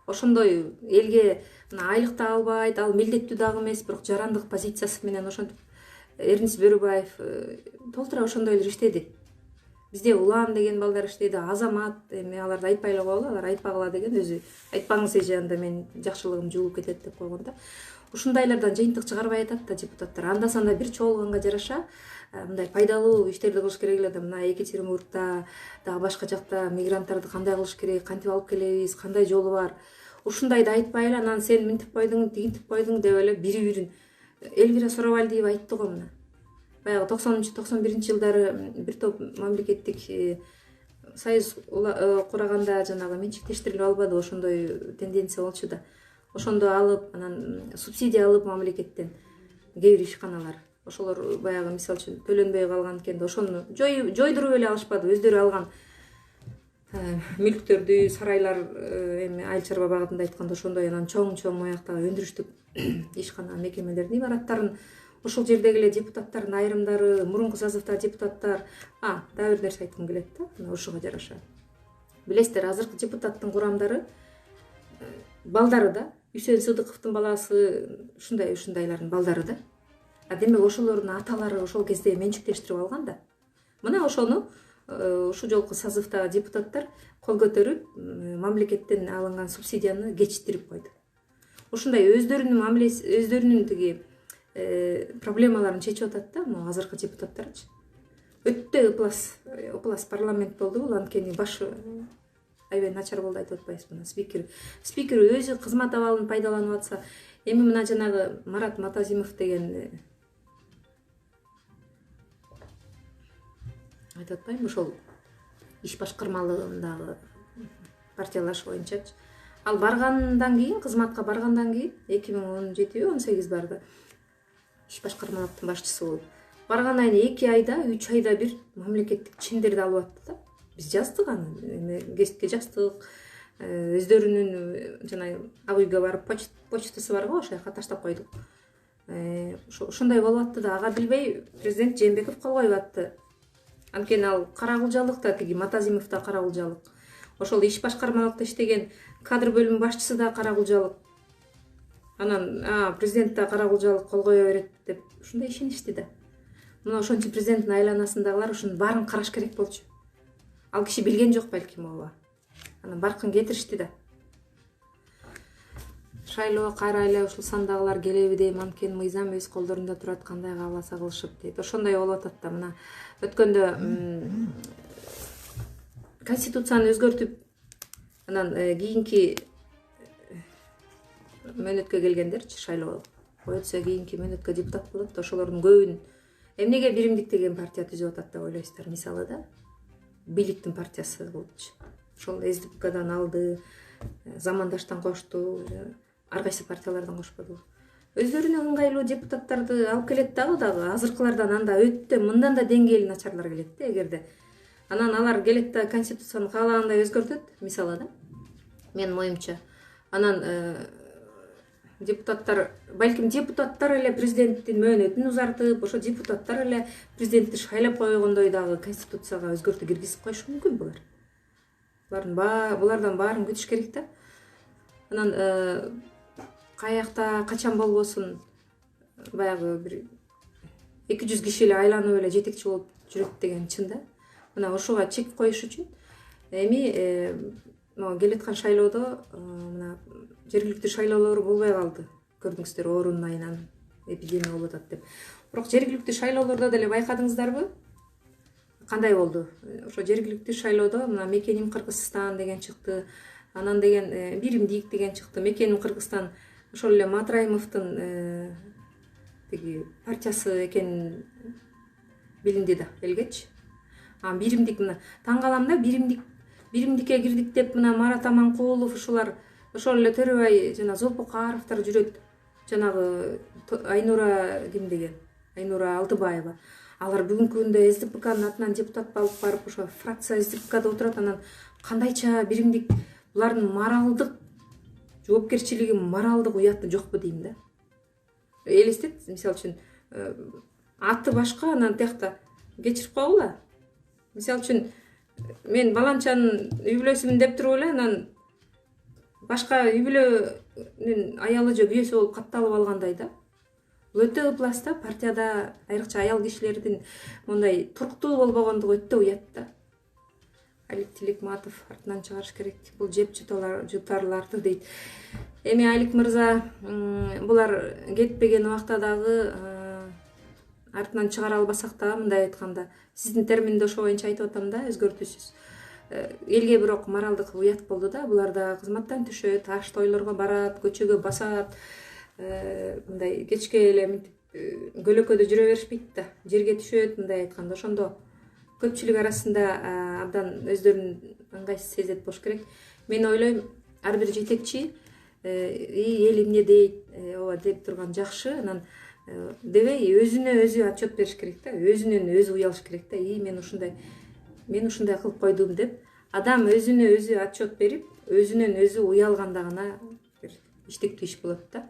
Ошондой элге мына айлык да албайт, ал милдеттүү дагы эмес, бирок жарандык позициясы менен ошентип Эрнис Берубаев толтура ошондой эле иштеди. Бизде Улан деген балдар иштейди, Азамат, эми аларды айтпай эле коелу, алар айтпагыла деген, өзү айтпаңыз эже, анда мен жакшылыгым жуулуп кетет деп койгон да. Ушундайлардан жыйынтык чыгарбай атат да депутаттар. Анда санда бир чогулганга жараша мындай пайдалуу иштерди кылыш керек эле да. Мына Екатеринбургда дагы башка жакта мигранттарды кандай кылыш керек, кантип алып келебиз, кандай жолу бар. Ушундайды айтпай эле анан сен минтип койдуң, тигинтип койдуң деп эле бири-бирин Элвира Суравалдиева айтты го мына. Баягы 90-91 жылдары бир топ мамлекеттик союз кураганда жанагы менчиктештирилип албады, ошондой тенденция болчу да. Ошондо алып, анан субсидия алып мамлекеттен кээ бир ишканалар. Ошолор баягы мисалы үчүн төлөнбөй калган экен да, ошону жойдуруп эле алышпады. Өздөрү алган мүлктөрдү, сарайлар, эми айыл чарба багытында айтканда ошондой анан чоң мояктагы өндүрүштүк ишкана мекемелердин имараттарын ошол жердеги эле депутаттардын айрымдары, мурунку созывдагы депутаттар, дагы бир нерсе айткым келет да, мына ошого жараша. Билесиздер, азыркы депутаттын курамдары балдары да Үсен Сыдыковдун баласы ушундайлардын балдары да. Демек ошолордун аталары ошол кезде менчиктештирип алган да. Мына ошону ушул жолку созывдагы депутаттар кол көтөрүп, мамлекеттен алынган субсидияны кечиктирип койду. Ушундай өздөрүнүн тиги проблемаларын чечип атат да, мына азыркы депутаттарчы. Өтө ыплас парламент болду бул, анткени башы аябай начар болду айтып атпайбызбы. Мына спикер өзү кызмат абалын пайдаланып атса, эми мына жанагы Марат Матазимов деген айтып атпайбы, ошол иш башкармалыгындагы партиялаш боюнчачы. Ал баргандан кийин, кызматка баргандан кийин 2017-18 барда иш башкармалыктын башчысы болуп. Баргандан кийин 2 айда, 3 айда бир мамлекеттик чендерди алып атты да. Биз жаздык аны, гезитке жаздык. Өздөрүнүн жана ак үйгө барып почтасы бар го, ошол жака таштап койдук. Ошондой болуп атты да, ага билбей президент Жээнбеков кол коюп атты. Анткени ал карагулжалык да, тиги Матазимов да карагулжалык. Ошол иш башкармалыкта иштеген кадр бөлүм башчысы да карагулжалык. Анан президент да карагулжалык, кол кое берет деп ушундай ишеништи да. Мына ошончу президенттин айланасындагылар ушунун баарын караш керек болчу. Ал киши билген жок балким ооба. Анан баркын кетиришти да. Шайлоо кайра эле ушул сандагылар келеби дейм, анткени мыйзам өз колдорунда турат, кандай кааласа кылышып дейт. Ошондой болуп атат да. Мына өткөндө конституцияны өзгөртүп, анан кийинки мөөнөткө келгендерчи, шайлоо өтсө кийинки мөөнөткө депутат болот да, ошолордун көбүн эмнеге биримдик деген партия түзүп атат деп ойлойсуздар? Мисалы да, бийликтин партиясы болчу. Ошол СДПКдан алды, замандаштан кошту, ар кайсы партиялардан кошподу. Өздөрүнө ыңгайлуу депутаттарды алып келет дагы, азыркылардан анда өтө мындан да деңгээли начарлар келет да, эгерде. Анан алар келет да конституцияны каалагандай өзгөртөт, мисалы да. Менин оюмча. Анан депутаттар, балким депутаттар эле президенттин мөөнөтүн узартып, ошо депутаттар эле президентти шайлап койгондой дагы конституцияга өзгөртүү киргизип коюшу мүмкүн булар. Булардан баарын күтүш керек да. Анан каякта качан болбосун баягы бир 200 киши эле айланып эле жетекчи болуп жүрөт деген чын да. Мына ошого чек коюш үчүн эми келаткан шайлоодо мына жергиликтүү шайлоолор болбой калды. Көрдүңүздөр, орун айынан эпидемия болуп атат деп. Бирок жергиликтүү шайлоолордо деле байкадыңыздарбы? Кандай болду? Ошо жергиликтүү шайлоодо мына Мекеним Кыргызстан деген чыкты. Анан деген биримдик деген чыкты. Мекеним Кыргызстан ошол эле Матраимовдун тиги партиясы экенин билинди да элгечи. Биримдик мына таң калам да, биримдикке кирдик деп мына Марат Аманкулов ушулар ошол эле Төрөбай жана Золпокаровдор жүрөт. Жанагы Айнура ким деген? Айнура Алтыбаева. Алар бүгүнкү күндө СДПКнын атынан депутат алып барып ошо фракция СДПКда отурат. Анан кандайча биримдик булардын моралдык жоопкерчилиги, моралдык уяты жокпу дейм да. Элестет, мисалы үчүн аты башка, анан тиякта кечирип койгула. Мисалы үчүн мен баланчанын үй бүлөсүмүн деп туруп эле анан башка үй бүлөнүн аялы же күйөөсү болуп катталып алгандай да. Бул өтө ыплас да, партияда айрыкча аял кишилердин мондай туруктуу болбогондугу өтө уят да. Алик Тиликматов артынан чыгарыш керек. Бул жеп жутарларды дейт. Эми Алик мырза булар кетпеген убакта дагы артынан чыгара албасак да, мындай айтканда, сиздин терминде ошо боюнча айтып атам да, өзгөртүүсүз. Элге бирок моралдык уят болду да, булар да кызматтан түшөт, аш тойлорго барат, көчөгө басат. Мындай кечке эле мынтип көлөкөдө жүрө беришпейт да, жерге түшөт, мындай айтканда. Ошондо көпчүлүк арасында абдан өздөрүн ыңгайсыз сезет болуш керек. Мен ойлойм, ар бир жетекчи эл эмне дейт, ооба деп турган жакшы, анан дебей өзүнө өзү отчет бериш керек да, өзүнөн өзү уялыш керек да. Мен ушундай кылып койдум деп адам өзүнө өзү отчет берип, өзүнөн өзү уялганда гана бир иштиктүү иш болот да.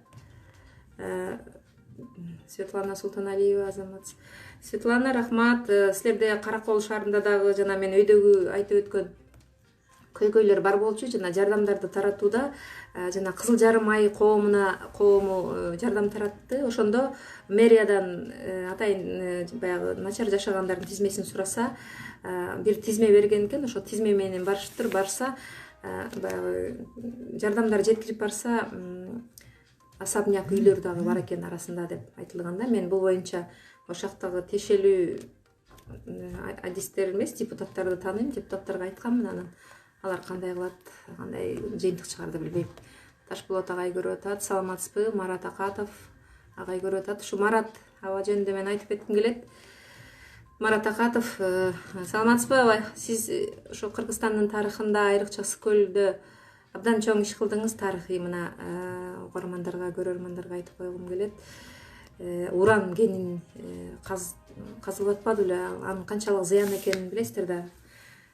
Светлана Султаналиева, Азамат. Светлана, рахмат. Силерде Каракол шаарында дагы жана мен өйдөгү айтып өткөн көйгөйлөр бар болчу. Жана жардамдарды таратууда жана Кызыл Жарым айы коому жардам таратты. Ошондо мэриядан атайын баягы начар жашагандардын тизмесин сураса, бир тизме берген экен. Ошо тизме менен барса, баягы жардамдар жеткирип барса, особняк үйлөр дагы бар экен арасында деп айтылганда, мен бул боюнча ошактагы тиешелүү адистер эмес, депутаттарды тааныйм, депутаттарга айтканмын. Анан алар кандай кылат, кандай жыйынтык чыгарды билбейм. Ташболот агай көрүп атат, саламатсызбы? Марат Акатов агай көрүп атат. Ушу Марат аба жөнүндө мен айтып кетким келет. Марат Акатов, саламатсызбы аба? Сиз ошо Кыргызстандын тарыхында, айрыкча Ысык көлдө абдан чоң иш кылдыңыз. Тарыхый мына угармандарга, көрөрмандарга айтып койгум келет. Уран кенин казылып атпады эле, анын канчалык зыян экенин билесиздер да.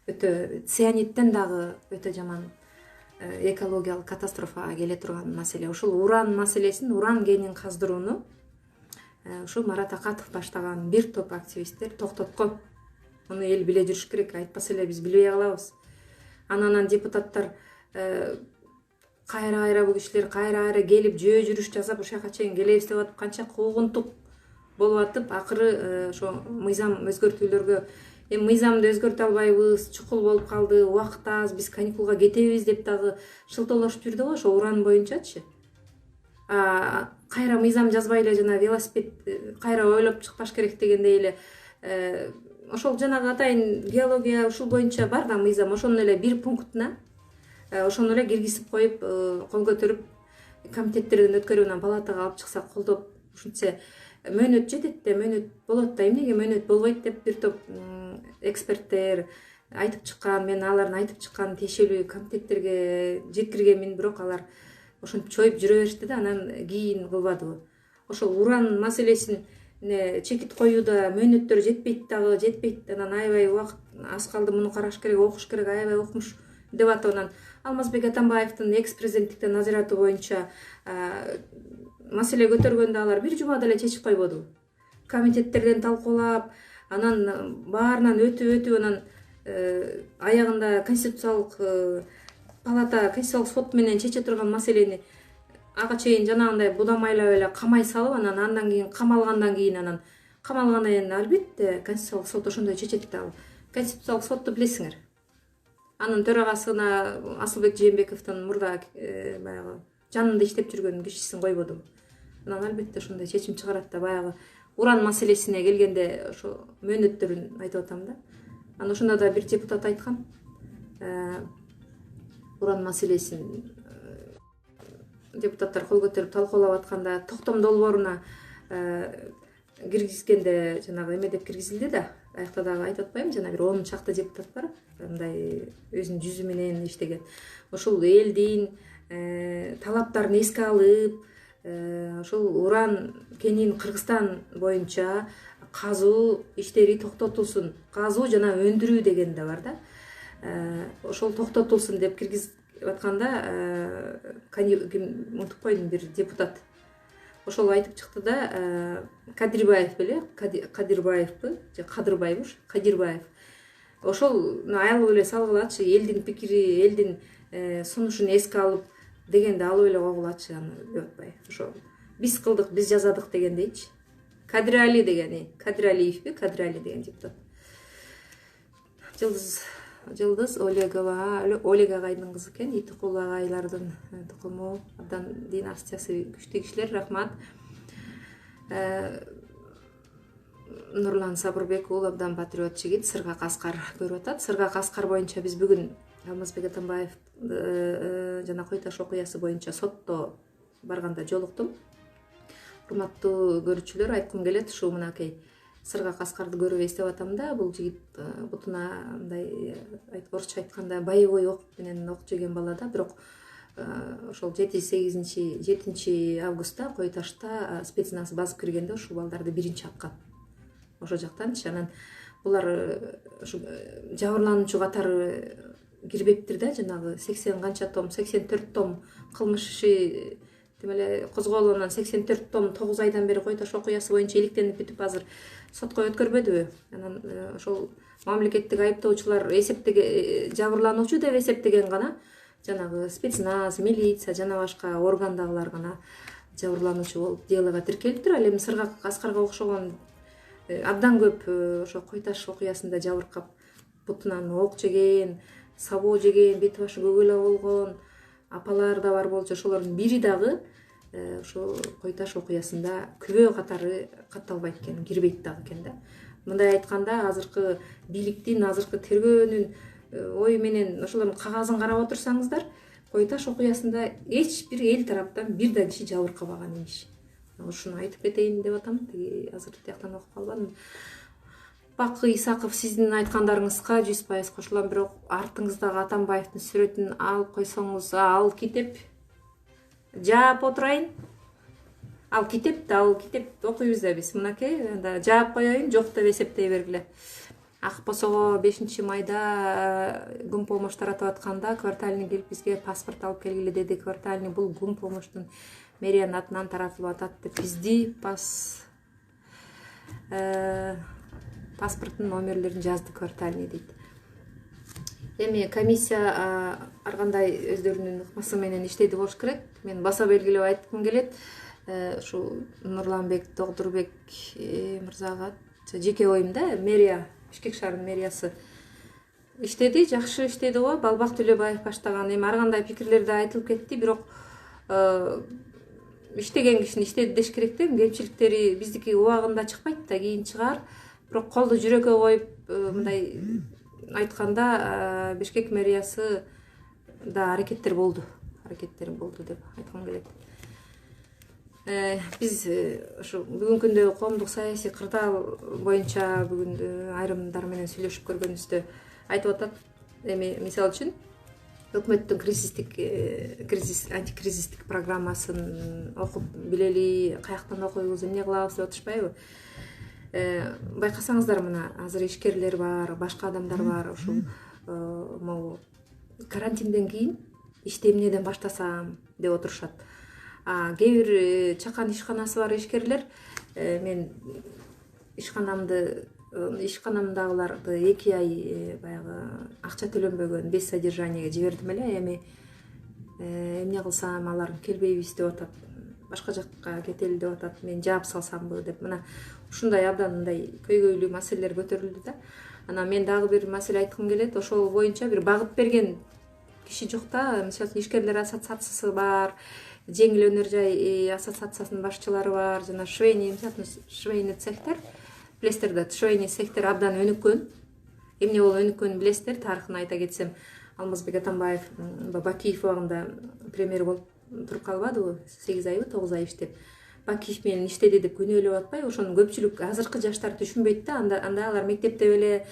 Өтө цианиттен дагы өтө жаман экологиялык катастрофага келе турган маселе. Ушул уран маселесин, уран кенин каздырууну ушу Марат Акатов баштаган бир топ активисттер токтоткон. Муну эл биле жүрүш керек, айтпаса эле биз билбей калабыз. Анан депутаттар кайра бул кишилер кайра келип жөө жүрүш жасап ушул жака чейин келебиз деп атып, канча куугунтук болуп атып, акыры ошо мыйзам өзгөртүүлөргө мыйзамды өзгөртө албайбыз, чукул болуп калды, убакыт аз, биз каникулга кетебиз деп дагы шылтоолошуп жүрдү го ошо уран боюнчачы. Кайра мыйзам жазбай эле жана велосипед кайра ойлоп чыкпаш керек дегендей эле ошол жанагы атайын геология ушул боюнча бар да мыйзам, ошонун эле бир пунктуна ошону эле киргизип коюп, кол көтөрүп комитеттерден өткөрүп анан палатага алып чыксак, колдоп ушинтсе мөөнөт жетет да, мөөнөт болот да. Эмнеге мөөнөт болбойт деп бир топ эксперттер айтып чыккан, мен алардын айтып чыккан тиешелүү комитеттерге жеткиргенмин, бирок алар ошентип чоюп жүрө беришти да, анан кийин кылбадыбы. Ошол уран маселесин чекит коюуда мөөнөттөр жетпейт, анан аябай убакыт аз калды, муну караш керек, окуш керек, аябай окумуш деп атып, анан Алмазбек Атамбаевдин экс-президенттиктен назараты боюнча маселе көтөргөндө алар бир жумада эле чечип койбоду. Комитеттерден талкуулап, анан баарынан өтүп, анан аягында конституциялык палата, конституциялык сот менен чече турган маселени ага чейин жанагындай будамайлап эле камай салып, анан андан кийин камалгандан кийин албетте конституциялык сот ошондой чечет да. Конституциялык сотту билесиңер. Анын төрагасына Асылбек Жээнбековдун мурда баягы жанында иштеп жүргөн кишисин койбоду. Анан албетте ошондой чечим чыгарат да. Баягы уран маселесине келгенде ошо мөөнөттөрүн айтып атам да. Анан ошондо да бир депутат айткан, уран маселесин депутаттар кол көтөрүп талкуулап атканда токтом долбооруна киргизгенде жанагы эме деп киргизилди да. Аякта дагы айтып атпайм, жана бир 10 чакты депутат бар, мындай өзүнүн жүзү менен иштеген. Ошол элдин талаптарын эске алып, ошол уран кенин Кыргызстан боюнча казуу иштери токтотулсун, казуу жана өндүрүү деген да бар да. Ошол токтотулсун деп киргизип атканда унутуп койдум, бир депутат ошол айтып чыкты да. Кадырбаев беле, Кадырбаевбы же Кадырбайбы, Кадырбаев. Ошол алып эле салгылачы, элдин пикири, элдин сунушун эске алып дегенде алып эле койгулачы, аны деп атпай. Ошо биз кылдык, биз жазадык дегендейчи. Кадырали дегени, Кадыралиевби, Кадырали деген депутат. Жылдыз Олег агайдын кызы экен, Итикул агайлардын тукуму, абдан династиясы күчтүү кишилер, рахмат. Нурлан Сабырбек ул абдан патриот жигит, Сыргак Аскар көрүп атат. Сыргак Аскар боюнча биз бүгүн Алмазбек Атамбаев жана Кой Таш окуясы боюнча сотто барганда жолуктум. Урматтуу көрүүчүлөр, айткым келет, ушу мынакей Сыргак Аскарды көрүп эстеп атам да. Бул жигит бутуна мындай орусча айтканда боевой ок менен ок жеген бала да. Бирок ошол 7 августта Кой Ташта спецназ басып киргенде ушул балдарды биринчи аткан. Ошол жактанчы. Анан булар ушу жабырлануучу катары кирбептир да, жанагы 80 канча том, 84 том кылмыш иши демеле козголгондон 84 том 9 айдан бери Кой Таш окуясы боюнча иликтенип бүтүп азыр сотко өткөрбөдүбү? Анан ошол мамлекеттик айыптоочулар жабырлануучу деп эсептеген гана жанагы спецназ, милиция жана башка органдагылар гана жабырлануучу болуп делого тиркелиптир. Ал эми Сыргак Аскарга окшогон абдан көп ошо Кой Таш окуясында жабыркап бутунан ок жеген, сабоо жеген, бети башы көгөлө болгон апалар да бар болчу. Ошолордун бири дагы ошо Кой Таш окуясында күбө катары катталбайт экен, кирбейт дагы экен да. Мындай айтканда азыркы бийликтин, азыркы тергөөнүн ою менен ошолордун кагазын карап отурсаңыздар, Кой Таш окуясында эч бир эл тараптан бир да киши жабыркабаган имиш. Ушуну айтып кетейин деп атам. Азыр тияктан окуп калбадым. Бакы Исаков, сиздин айткандарыңызга 100% кошулам, бирок артыңыздагы Атамбаевдин сүрөтүн алып койсоңуз, ал китеп жаап отурайын. Ал китеп окуйбуз да биз. Мынакей, анда жаап коеюн, жок деп эсептей бергиле. Ак Босого 5-майда гүн помощь таратып атканда Квартальный келип бизге паспорт алып келгиле деди. Квартальный бул гүн помощтун мэриянын атынан таратылып атат деп бизди паспорттун номерлерин жазды Квартальный дейт. Эми комиссия ар кандай өздөрүнүн ыкмасы менен иштейди болуш керек. Мен баса белгилеп айткым келет. Ушу Нурланбек Догдурбек мырзага жеке оюм да, мэрия, Бишкек шаарынын мэриясы иштеди, жакшы иштеди го. Балбак Төлөбаев баштаган. Эми ар кандай пикирлер да айтылып кетти, бирок иштеген кишини иштеди деш керек да. Кемчиликтери биздики убагында чыкпайт да, кийин чыгар. Бирок колду жүрөккө коюп мындай айтканда Бишкек мэриясы да аракеттер болду деп айткым келет. Биз ушу бүгүнкү күндө коомдук саясий кырдаал боюнча бүгүн айрымдар менен сүйлөшүп көргөнүбүздө айтып атат. Эми мисалы үчүн өкмөттүн антикризистик программасын окуп билели, каяктан окуйбуз, эмне кылабыз деп атышпайбы? Байкасаңыздар, мына азыр ишкерлер бар, башка адамдар бар, ушул могу карантинден кийин ишти эмнеден баштасам деп отурушат. Кээ бир чакан ишканасы бар ишкерлер, мен ишканамдагыларды 2 ай баягы акча төлөнбөгөн без содержаниеге жибердим эле. Эми эмне кылсам, алар келбейбиз деп атат, башка жакка кетели деп атат, мен жаап салсамбы деп. Мына ушундай абдан мындай көйгөйлүү маселелер көтөрүлдү да. Анан мен дагы бир маселе айткым келет. Ошол боюнча бир багып берген киши жок да. Мисалы ишкерлер ассоциациясы бар, жеңил өнөр жай ассоциациясынын башчылары бар, жана швейный цехтер, билесиздер да, швейный цехтер абдан өнүккөн. Эмне болуп өнүккөнүн билесиздер, тарыхын айта кетсем, Алмазбек Атамбаев Бакиев убагында премьер болуп туруп калбадыбы, 8 айбы 9 ай иштеп. Бакиев менен иштеди деп күнөөлөп атпай, ошону көпчүлүк азыркы жаштар түшүнбөйт да. Анда алар мектепте беле,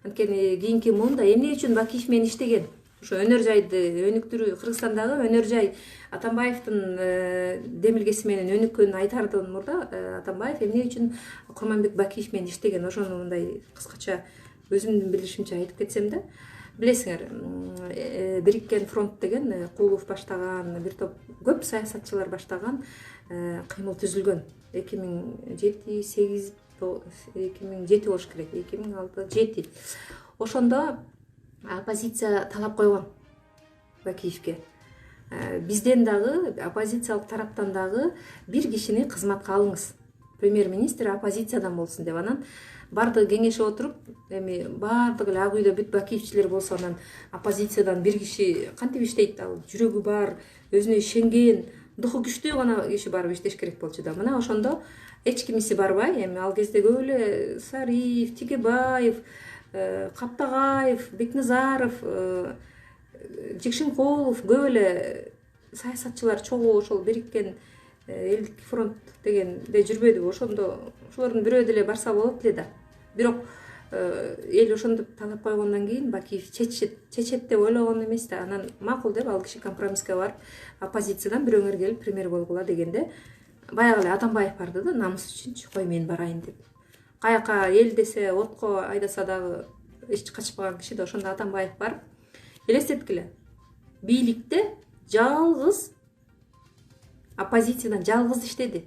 анткени кийинки муунда эмне үчүн Бакиев менен иштеген? Ошо өнөр жайды өнүктүрүү, Кыргызстандагы өнөр жай Атамбаевдин демилгеси менен өнүккөнүн айтардан мурда Атамбаев эмне үчүн Курманбек Бакиев менен иштеген? Ошону мындай кыскача өзүмдүн билишимче айтып кетсем да. Билесиңер, Бириккен фронт деген Кулов баштаган, бир топ көп саясатчылар баштаган кыймыл түзүлгөн. 2007 болуш керек, 2006-2007. Ошондо оппозиция талап койгон Бакиевке. Бизден дагы, оппозициялык тараптан дагы бир кишини кызматка алыңыз. Премьер-министр оппозициядан болсун деп. Анан барды кеңешип отуруп, эми бардык эле ак үйдө бүт Бакиевчилер болсо, анан оппозициядан бир киши кантип иштейт? Ал жүрөгү бар, өзүнө ишенген, духу күчтүү гана киши барып иштеш керек болчу да. Мына ошондо эч кимиси барбай, эми ал кезде көп эле Сариев, Тигебаев, Каптагаев, Бекназаров, Жекшенкулов, көп эле саясатчылар чогуу ошол Бириккен элдик фронт дегенде жүрбөдүбү? Ошолордун бирөө деле барса болот эле да. Бирок эл ошондо талап койгондон кийин Бакиев чечет деп ойлогон эмес да. Анан макул деп ал киши компромисске барып, оппозициядан бирөөңөр келип премьер болгула дегенде, баягы эле Атамбаев барды да, намыс үчүнчү, кой мен барайын деп. Каяка эл десе, отко айдаса дагы эч качпаган киши да. Ошондо Атамбаев барып, элестеткиле, бийликте жалгыз оппозициядан жалгыз иштеди.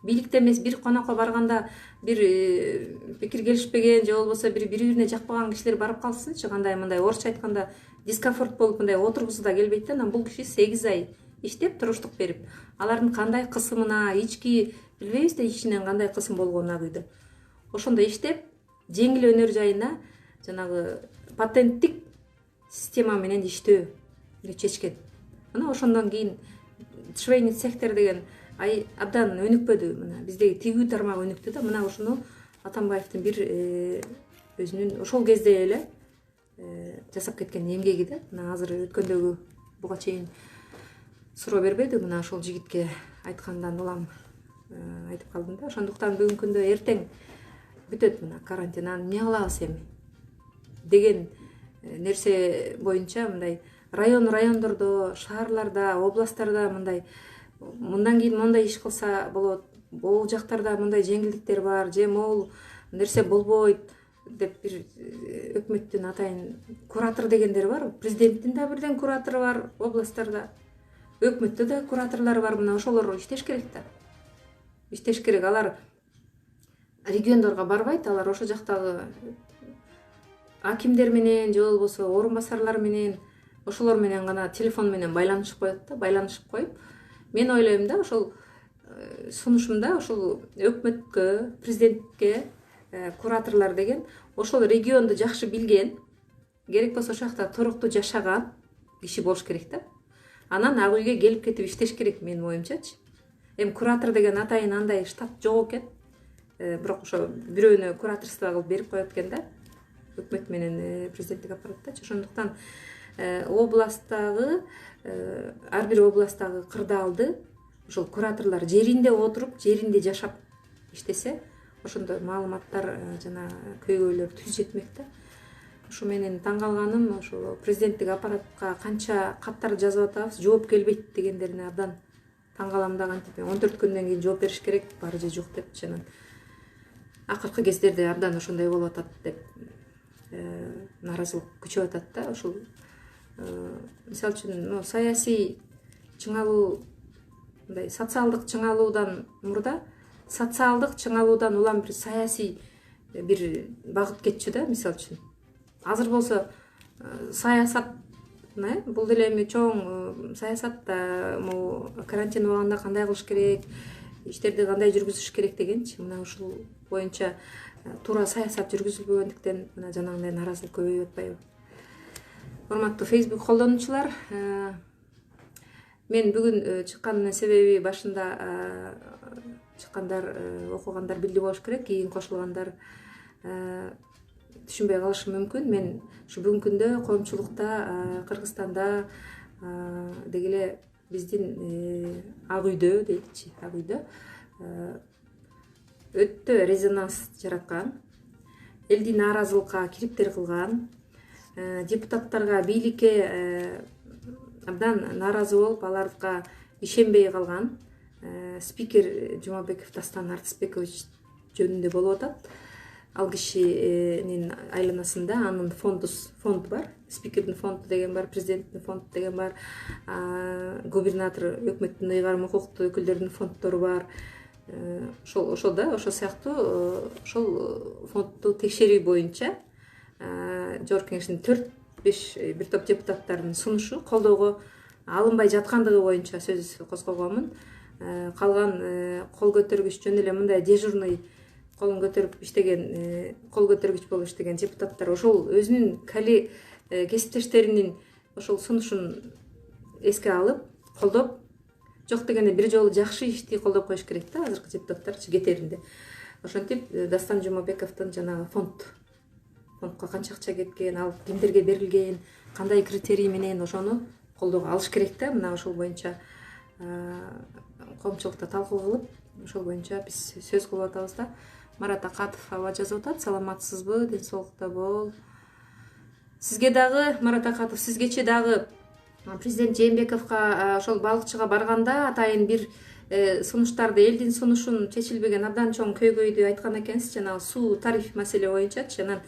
бийликте эмес, бир конокко барганда бир пикир келишпеген же болбосо бири бирине жакпаган кишилер барып калсынчы, кандай мындай орусча айтканда дискомфорт болуп мындай отургусу да келбейт да. Анан бул киши 8 ай иштеп туруштук берип, алардын кандай кысымына ички билбейбиз да, ичинен кандай кысым болгонун ак үйдө. Ошондо иштеп жеңил өнөр жайына жанагы патенттик система менен иштөөнү чечкен. Мына ошондон кийин швейный цехтер деген абдан өнүкпөдү. Мына биздеги тигүү тармагы өнүктү да. Мына ушуну Атамбаевдин бир өзүнүн ошол кезде эле жасап кеткен эмгеги да. Мына азыр өткөндөгү буга чейин суроо бербеди. Мына ошол жигитке айткандан улам айтып калдым да. Ошондуктан бүгүнкү күндө эртең бүтөт мына карантин. Анан эмне кылабыз эми деген нерсе боюнча мындай райондордо, шаарларда, областтарда мындан кийин мондай иш кылса болот, бул жактарда мындай жеңилдиктер бар, же могул нерсе болбойт деп бир өкмөттүн атайын куратор дегендер бар. Президенттин да бирден куратору бар областтарда, өкмөттө да кураторлор бар. Мына ошолор иштеш керек да. Иштеш керек. Алар региондорго барбайт, алар ошол жактагы акимдер менен же болбосо орун басарлар менен ошолор менен гана телефон менен байланышып коет да. Байланышып коюп, мен ойлойм да, ошол сунушумда ошол өкмөткө, президентке кураторлор деген ошол регионду жакшы билген, керек болсо ошол жакта туруктуу жашаган киши болуш керек да. Анан ак үйгө келип кетип иштеш керек менин оюмчачы. Эми куратор деген атайын андай штат жок экен. Бирок ошо бирөөнө кураторство кылып берип коет экен да. Өкмөт менен президенттик аппараттачы. Ошондуктан областтагы ар бир областтагы кырдаалды ошол кураторлор жеринде отуруп, жеринде жашап иштесе, ошондо маалыматтар жана көйгөйлөр түз жетмек да. Ушу менен таң калганым, ошол президенттик аппаратка канча каттар жазып атабыз, жооп келбейт дегендерине абдан таң калам да. Кантип 14 күндөн кийин жооп бериш керек, бар же жок деп. Жанан акыркы кездерде абдан ошондой болуп атат деп нааразылык күчөп атат да. Ошол мисалы үчүн саясий чыңалуу, мындай социалдык чыңалуудан мурда, социалдык чыңалуудан улам бир саясий бир багыт кетчү да. Мисалы үчүн азыр болсо саясат, бул деле эми чоң саясат могу карантин убагында кандай кылыш керек, иштерди кандай жүргүзүш керек дегенчи. Мына ушул боюнча туура саясат жүргүзүлбөгөндүктөн мына жанагындай нааразылык көбөйүп атпайбы. Урматтуу Facebook колдонуучулар, мен бүгүн чыкканымдын себеби башында чыккандар, окугандар билди болуш керек, кийин кошулгандар түшүнбөй калышы мүмкүн. Мен ушу бүгүнкү күндө коомчулукта, Кыргызстанда деги эле биздин ак үйдө дейчи, ак үйдө өтө резонанс жараткан, элдин нааразылыкка кириптер кылган, депутаттарга, бийликке абдан нааразы болуп, аларга ишенбей калган спикер Жумабеков Дастан Артысбекович жөнүндө болуп атат. Ал кишинин айланасында анын фонд бар, спикердин фонду деген бар, президенттин фонду деген бар, губернатор, өкмөттүн ыйгарым укуктуу өкүлдөрдүн фонддору бар. Ошол да, ошол сыяктуу ошол фондду текшерүү боюнча Жогорку Кеңештин 4-5 бир топ депутаттардын сунушу колдоого алынбай жаткандыгы боюнча сөз козгогонмун. Калган кол көтөргүч жөн эле мындай дежурный колун көтөрүп иштеген, кол көтөргүч болуп иштеген депутаттар ошол өзүнүн кесиптештеринин ошол сунушун эске алып, колдоп, жок дегенде бир жолу жакшы ишти колдоп коюш керек да, азыркы депутаттарчы кетеринде. Ошентип Дастан Жумабековдун жанагы фондко канча акча кеткен, ал кимдерге берилген, кандай критерий менен ошону колдоого алыш керек да. Мына ошол боюнча коомчулукта талкуу кылып, ошол боюнча биз сөз кылып атабыз да. Марат Акатов аба жазып атат: саламатсызбы, ден соолукта бол. Сизге дагы, Марат Акатов, сизгече дагы президент Жээнбековго ошол балыкчыга барганда атайын бир сунуштарды, элдин сунушун чечилбеген абдан чоң көйгөйдү айткан экенсиз, жанагы суу тариф маселе боюнчачы. Анан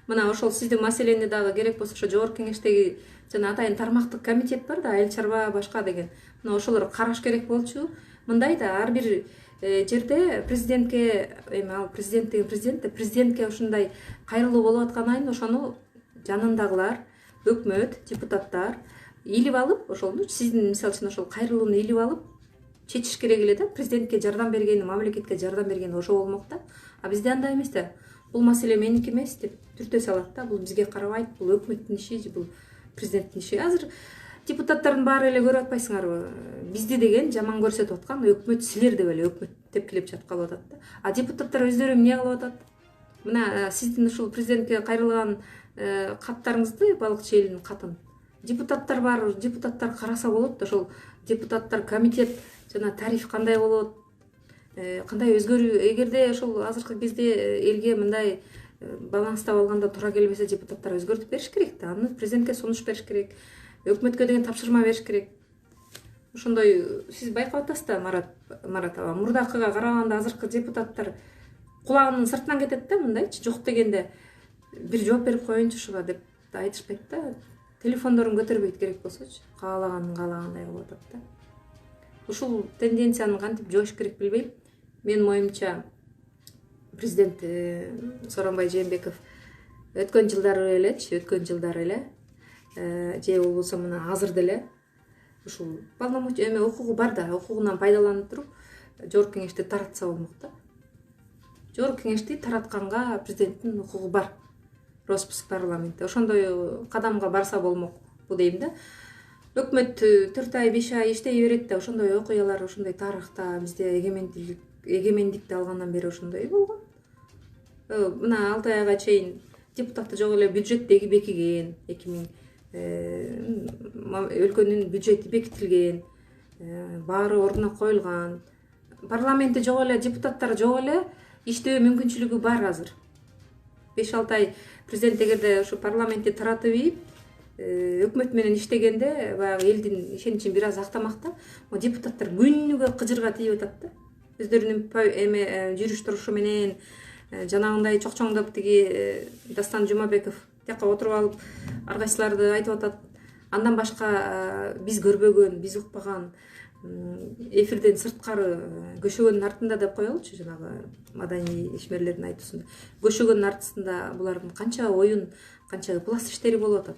мына ошол сиздин маселени дагы керек болсо ошо Жогорку Кеңештеги жана атайын тармактык комитет бар да, айыл чарба башка деген. Мына ошолор караш керек болчу. Мындай да ар бир жерде президентке эми ал президент деген президент да президентке ушундай кайрылуу болуп аткан айын ошону жанындагылар, өкмөт, депутаттар илип алып, ошол сиздин мисалы үчүн ошол кайрылууну илип алып чечиш керек эле да. Президентке жардам бергени, мамлекетке жардам бергени ошо болмок да. А бизде андай эмес да. Бул маселе меники эмес деп түртө салат да. Бул бизге карабайт, бул өкмөттүн иши, бул президенттин иши. Азыр депутаттардын баары эле көрүп атпайсыңарбы? Бизди деген жаман көрсөтүп аткан өкмөт силер деп эле өкмөт тепкилеп жаткалып атат да. А депутаттар өздөрү эмне кылып атат? Мына сиздин ушул президентке кайрылган каттарыңызды, балыкчы элинин катын депутаттар бар, депутаттар караса болот. Ошол депутаттар комитет жана тариф кандай болот, кандай өзгөрүү, эгерде ошол азыркы кезде элге мындай баланстап алганда туура келбесе, депутаттар өзгөртүп бериш керек да. Аны президентке сунуш бериш керек, өкмөткө деген тапшырма бериш керек. Ошондой сиз байкап атасыз да, Марат аба. Мурдакыга караганда азыркы депутаттар кулагынын сыртынан кетет да, мындайчы жок дегенде бир жооп берип коеюнчу ушуга деп айтышпайт да. Телефондорун көтөрбөйт керек болсочу, каалагандай кылып атат да. Ушул тенденцияны кантип жоош керек билбейм. Менин оюмча президент Сооронбай Жээнбеков өткөн жылдары эле же болбосо мына азыр деле ушул полномочия эме укугу бар да, укугунан пайдаланып туруп жогорку кеңешти таратса болмок да. Жогорку кеңешти таратканга президенттин укугу бар. Роспуск парламентте ошондой кадамга барса болмокпу дейм да. Өкмөт 4 ай 5 ай иштей берет да, ошондой окуялар ошондой тарыхта бизде эгемендикти алгандан бери ошондой болгон. Мына 6 айга чейин депутатты жок эле бюджеттеги бекиген, 2000 өлкөнүн бюджети бекитилген, баары ордуна коюлган. Парламентте жок эле, депутаттар жок эле иштөө мүмкүнчүлүгү бар азыр. 5-6 ай президент эгерде ушу парламентти таратып ийип, өкмөт менен иштегенде баягы элдин ишеничин бир аз актамак да. Депутаттар күнүгө кыжырга тийип атат да. Өздөрүнүн эме жүрүш турушу менен жанагындай чокчоңдоп тиги Дастан Жумабеков тияка отуруп алып ар кайсыларды айтып атат. Андан башка биз көрбөгөн, биз укпаган, эфирден сырткары көшөгөндүн артында деп коелучу, жанагы маданий ишмерлердин айтуусунда. Көшөгөндүн артында булардын канча оюн, канча пласт иштери болуп атат.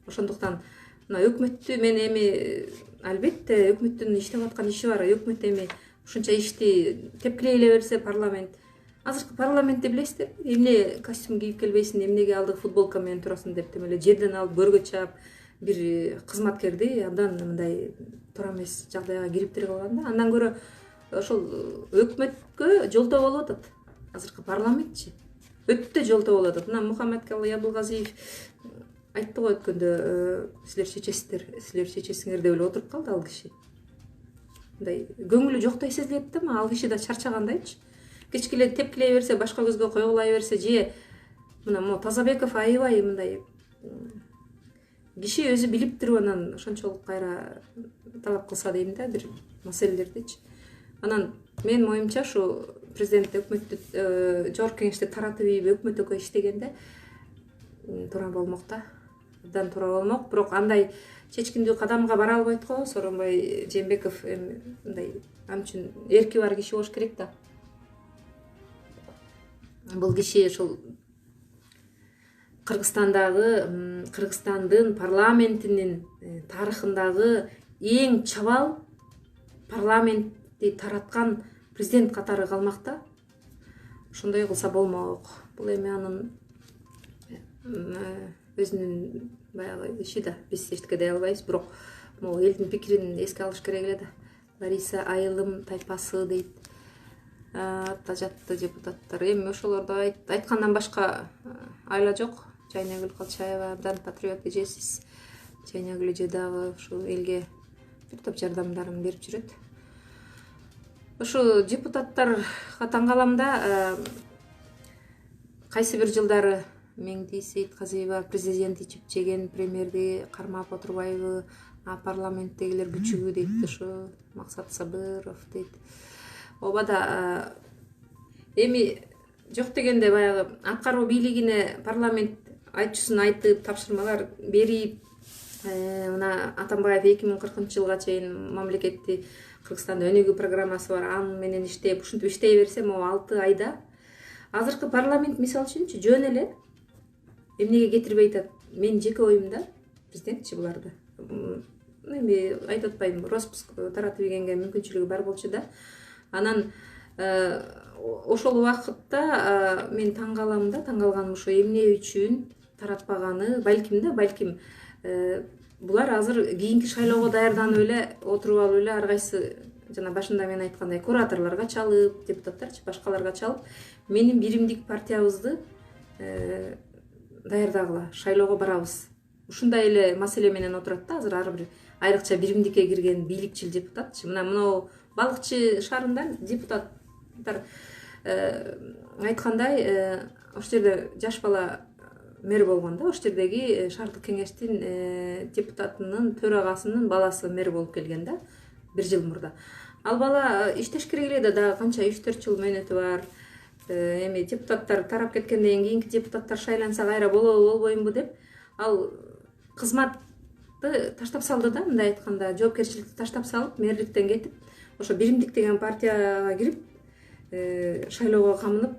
Ошондуктан мына өкмөттү мен эми албетте өкмөттүн иштеп аткан иши бар. Өкмөт эми ушунча ишти тепкилей эле берсе парламент. Азыркы парламентте билесиздер, эмне костюм кийип келбейсиң, эмнеге алдык футболка менен турасың деп эле жерден алып көргө чаап бир кызматкерди абдан мындай туура эмес жагдайга кириптирип калган да. Андан көрө ошол өкмөткө жолтоо болуп атат. Азыркы парламентчи өтө жолтоо болуп атат. Мына Мухаммедкалый Абылгазиев айтты го өткөндө, силер чечесиңер деп эле отуруп калды ал киши. Мындай көңүлү жоктой сезилет да, ал киши да чарчагандайчы. Кечкеле тепкилей берсе, башка көзгө койгулай берсе, же мына Тазабеков аябай мындай киши өзү билип туруп анан ошончолук кайра талап кылса дейм да, бир маселелердичи. Анан менин оюмча ушу президент өкмөттү жогорку кеңешти таратып ийип өкмөткө иштегенде туура болмок да. Абдан туура болмок, бирок андай чечкиндүү кадамга бара албайт го. Сооронбай Жээнбеков мындай ан үчүн эрки бар киши болуш керек да. Бул киши ошол Кыргызстандын парламентинин тарыхындагы эң чабал парламентти тараткан президент катары калмак да. Ошондой кылса болмок. Бул эми анын өзүнүн баягы иши да, биз эчтеке дей албайбыз, бирок могу элдин пикирин эске алыш керек эле да. Лариса Айылым тайпасы дейт. Тажатты депутаттар. Эми ошолорду айткандан башка айла жок. Жайнагүл Калчаева абдан патриот эжесиз. Жайнагүл эже дагы ушул элге бир топ жардамдарын берип жүрөт. Ошо депутаттарга таң калам да, кайсы бир жылдары Меңди Сейитказиева президент ичип жеген премьерди кармап отурбайбы, парламенттегилер күчүгү дейт, ошо Максат Сабыров дейт. Обада эми жок дегенде баягы аткаруу бийлигине парламент айтчысын айтып, тапшырмалар берип, мына Атамбаев 2040 жылга чейин мамлекетти Кыргызстанда өнүгүү программасы бар, аны менен иштеп, ушинтип иштей берсем, могу 6 айда азыркы парламент мисалы үчүнчү жөн эле эмнеге кетирбей атат? Менин жеке оюмда президентчи буларды эми айтып атпайм, распуск таратып ийгенге мүмкүнчүлүгү бар болчу да. Анан ошол убакытта мен таң калганым ошо эмне үчүн таратпаганы, балким булар азыр кийинки шайлоого даярданып эле отуруп алып эле ар кайсы жана башында мен айткандай кураторлорго чалып, депутаттарчы башкаларга чалып, менин биримдик партиябызды даярдагыла, шайлоого барабыз. Ушундай эле маселе менен отурат да азыр ар бир айрыкча биримдикке кирген бийликчил депутатчы. Мына Балыкчы шаарында депутаттар айткандай, ошол жерде жаш бала мэр болгон да, ошол жердеги шаардык кеңештин депутатынын төрагасынын баласы мэр болуп келген да, 1 жыл мурда. Ал бала иштеш керек эле да, дагы канча 3-4 жыл мөөнөтү бар. Эми депутаттар тарап кеткенден кийинки депутаттар шайланса кайра болобу болбоймбу деп, ал кызматты таштап салды да, мындай айтканда, жоопкерчиликти таштап салып, мэрликтен кетип, ошо биримдик деген партияга кирип, шайлоого камынып,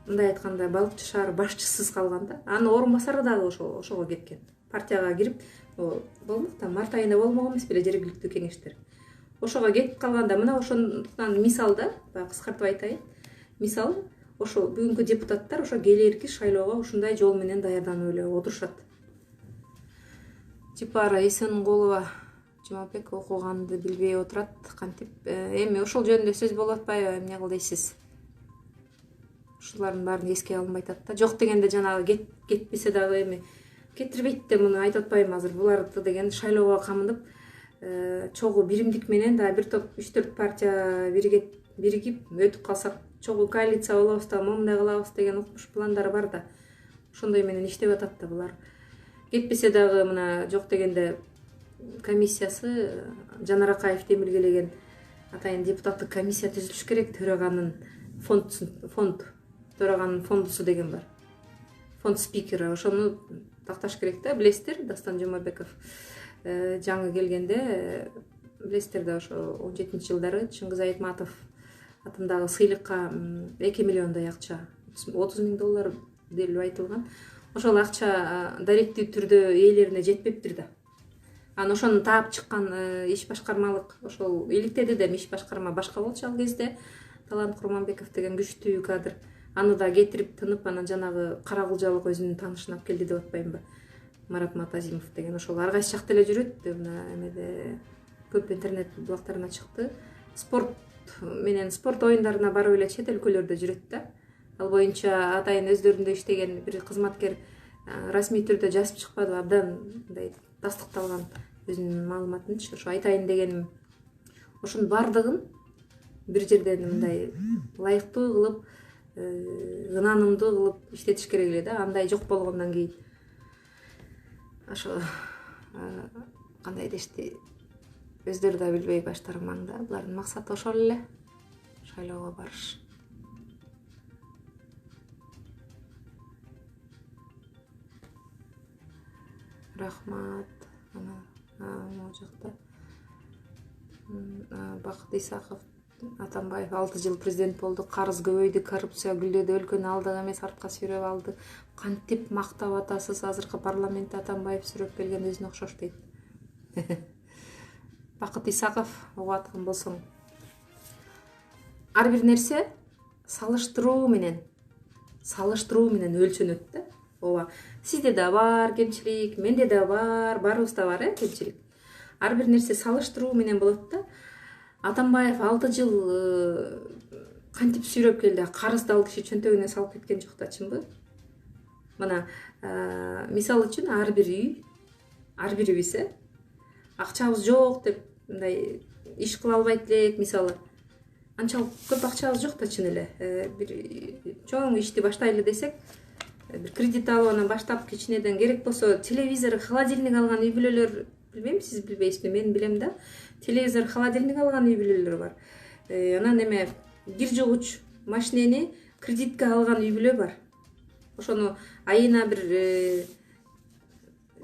мындай айтканда Балыкчы шаар башчысыз калган да. Анын орун басары дагы ошого кеткен. Партияга кирип, болмок да, март айында болмок эмес беле жергиликтүү кеңештер. Ошого кетип калганда, мына ошондуктан мисал да, кыскартып айтайын. Мисал, ошо бүгүнкү депутаттар ошо келерки шайлоого ушундай жол менен даярданып эле отурушат. Жипара Эсенгулова Жумабек окуганды билбей отурат, кантип. Эми ошол жөнүндө сөз болуп атпайбы, эмне кыл дейсиз? Ушулардын баарын эске алынбай атат да. Жок дегенде жанагы кетпесе дагы эми кетирбейт деп муну айтып атпайм азыр. Буларды деген шайлоого камынып, чогуу биримдик менен дагы бир топ 3-4 партия биригип өтүп калсак, чогуу коалиция болобуз да, момундай кылабыз деген укмуш пландары бар да. Ошондой менен иштеп атат да булар. Кетпесе дагы мына жок дегенде комиссиясы Жанар Акаев демилгелеген атайын депутаттык комиссия түзүлүш керек. Төраганын төраганын фондусу деген бар. Фонд спикери, ошону такташ керек да. Билесиздер, Дастан Жумабеков жаңы келгенде, билесиздер да, ошо 17-жылдары Чыңгыз Айтматов атындагы сыйлыкка 2 миллиондой акча, $30,000 деп айтылган. Ошол акча даректүү түрдө ээлерине жетпептир да. Анан ошону таап чыккан иш башкармалык ошол иликтеди да, иш башкарма башка болчу ал кезде. Талант Курманбеков деген күчтүү кадр. Аны да кетирип тынып, анан жанагы Каракулжалык өзүнүн таанышын алып келди деп атпаймынбы? Марат Матазимов деген ошол ар кайсы жакта эле жүрөт. Мына эмеде көп интернет блоктарына чыкты. Спорт оюндарына барып эле чет өлкөлөрдө жүрөт да. Ал боюнча атайын өздөрүндө иштеген бир кызматкер расмий түрдө жазып чыкпады, абдан мындай тастыкталган өзүнүн маалыматынчы. Ошо айтайын дегеним, ошонун бардыгын бир жерден мындай ылайыктуу кылып, ынанымдуу кылып иштетиш керек эле да. Андай жок болгондон кийин ошо кандай дешти, өздөрү да билбей баштарман да. Булардын максаты ошол эле, шайлоого барыш. Рахмат. Могу жакта Бакыт Исаков Атамбаев 6 жыл президент болду, карыз көбөйдү, коррупция гүлдөдү, өлкөнү алдыга эмес артка сүйрөп алды. Кантип мактап атасыз, азыркы парламентте Атамбаев сүрөп келген өзүнө окшош дейт. Бакыт Исаков угуп аткан болсоң, ар бир нерсе салыштыруу менен өлчөнөт да. Ооба, сизде да бар кемчилик, менде да бар, баарыбызда бар кемчилик. Ар бир нерсе салыштыруу менен болот да. Атамбаев 6 жыл кантип сүйрөп келди, карызды ал киши чөнтөгүнө салып кеткен жок да, чынбы? Мына мисал үчүн ар бир үй, ар бирибиз акчабыз жок деп мындай иш кыла албайт элек, мисалы. Анчалык көп акчабыз жок да, чын эле. Бир чоң ишти баштайлы десек, бир кредит алып анан баштап кичинеден керек болсо телевизор, холодильник алган үй бүлөлөр, билбейм сиз билбейсизби, мен билем да. Телевизор, холодильник алган үй бүлөлөр бар. Анан эме кир жугуч машинени кредитке алган үй бүлө бар. Ошону айына бир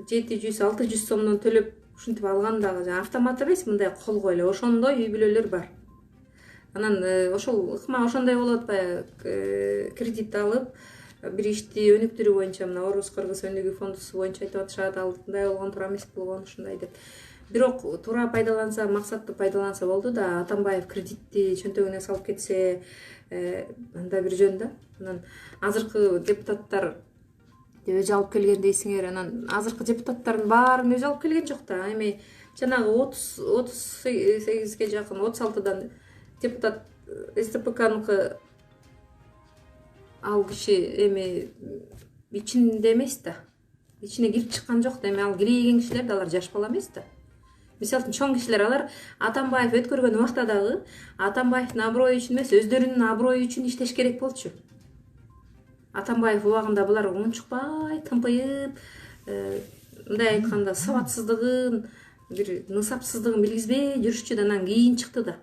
700-600 сомдон төлөп ушинтип алган дагы жана автомат эмес, мындай колго эле ошондой үй бүлөлөр бар. Анан ошол ыкма ошондой болуп атпайбы, кредит алып бир ишти өнүктүрүү боюнча мына Орус Кыргыз өнүгүү фондусу боюнча айтып атышат, ал мындай болгон, туура эмес болгон, ушундай деп. Бирок туура пайдаланса, максаттуу пайдаланса болду да, Атамбаев кредитти чөнтөгүнө салып кетсе, анда бир жөн да. Анан азыркы депутаттар өзү алып келген дейсиңер, анан азыркы депутаттардын баарын өзү алып келген жок да. Эми жанагы 38ге жакын, 36дан депутат СТПКныкы ал киши эми ичинде эмес да. Ичине кирип чыккан жок да. Эми ал кирейген кишилер да, алар жаш бала эмес да. Мисалы үчүн чоң кишилер, алар Атамбаев өткөргөн убакта дагы Атамбаевдин аброю үчүн эмес, өздөрүнүн аброю үчүн иштеш керек болчу. Атамбаев убагында булар унчукпай, тымпыйып, мындай айтканда сабатсыздыгын, бир нысапсыздыгын билгизбей жүрүшчү да, анан кийин чыкты да.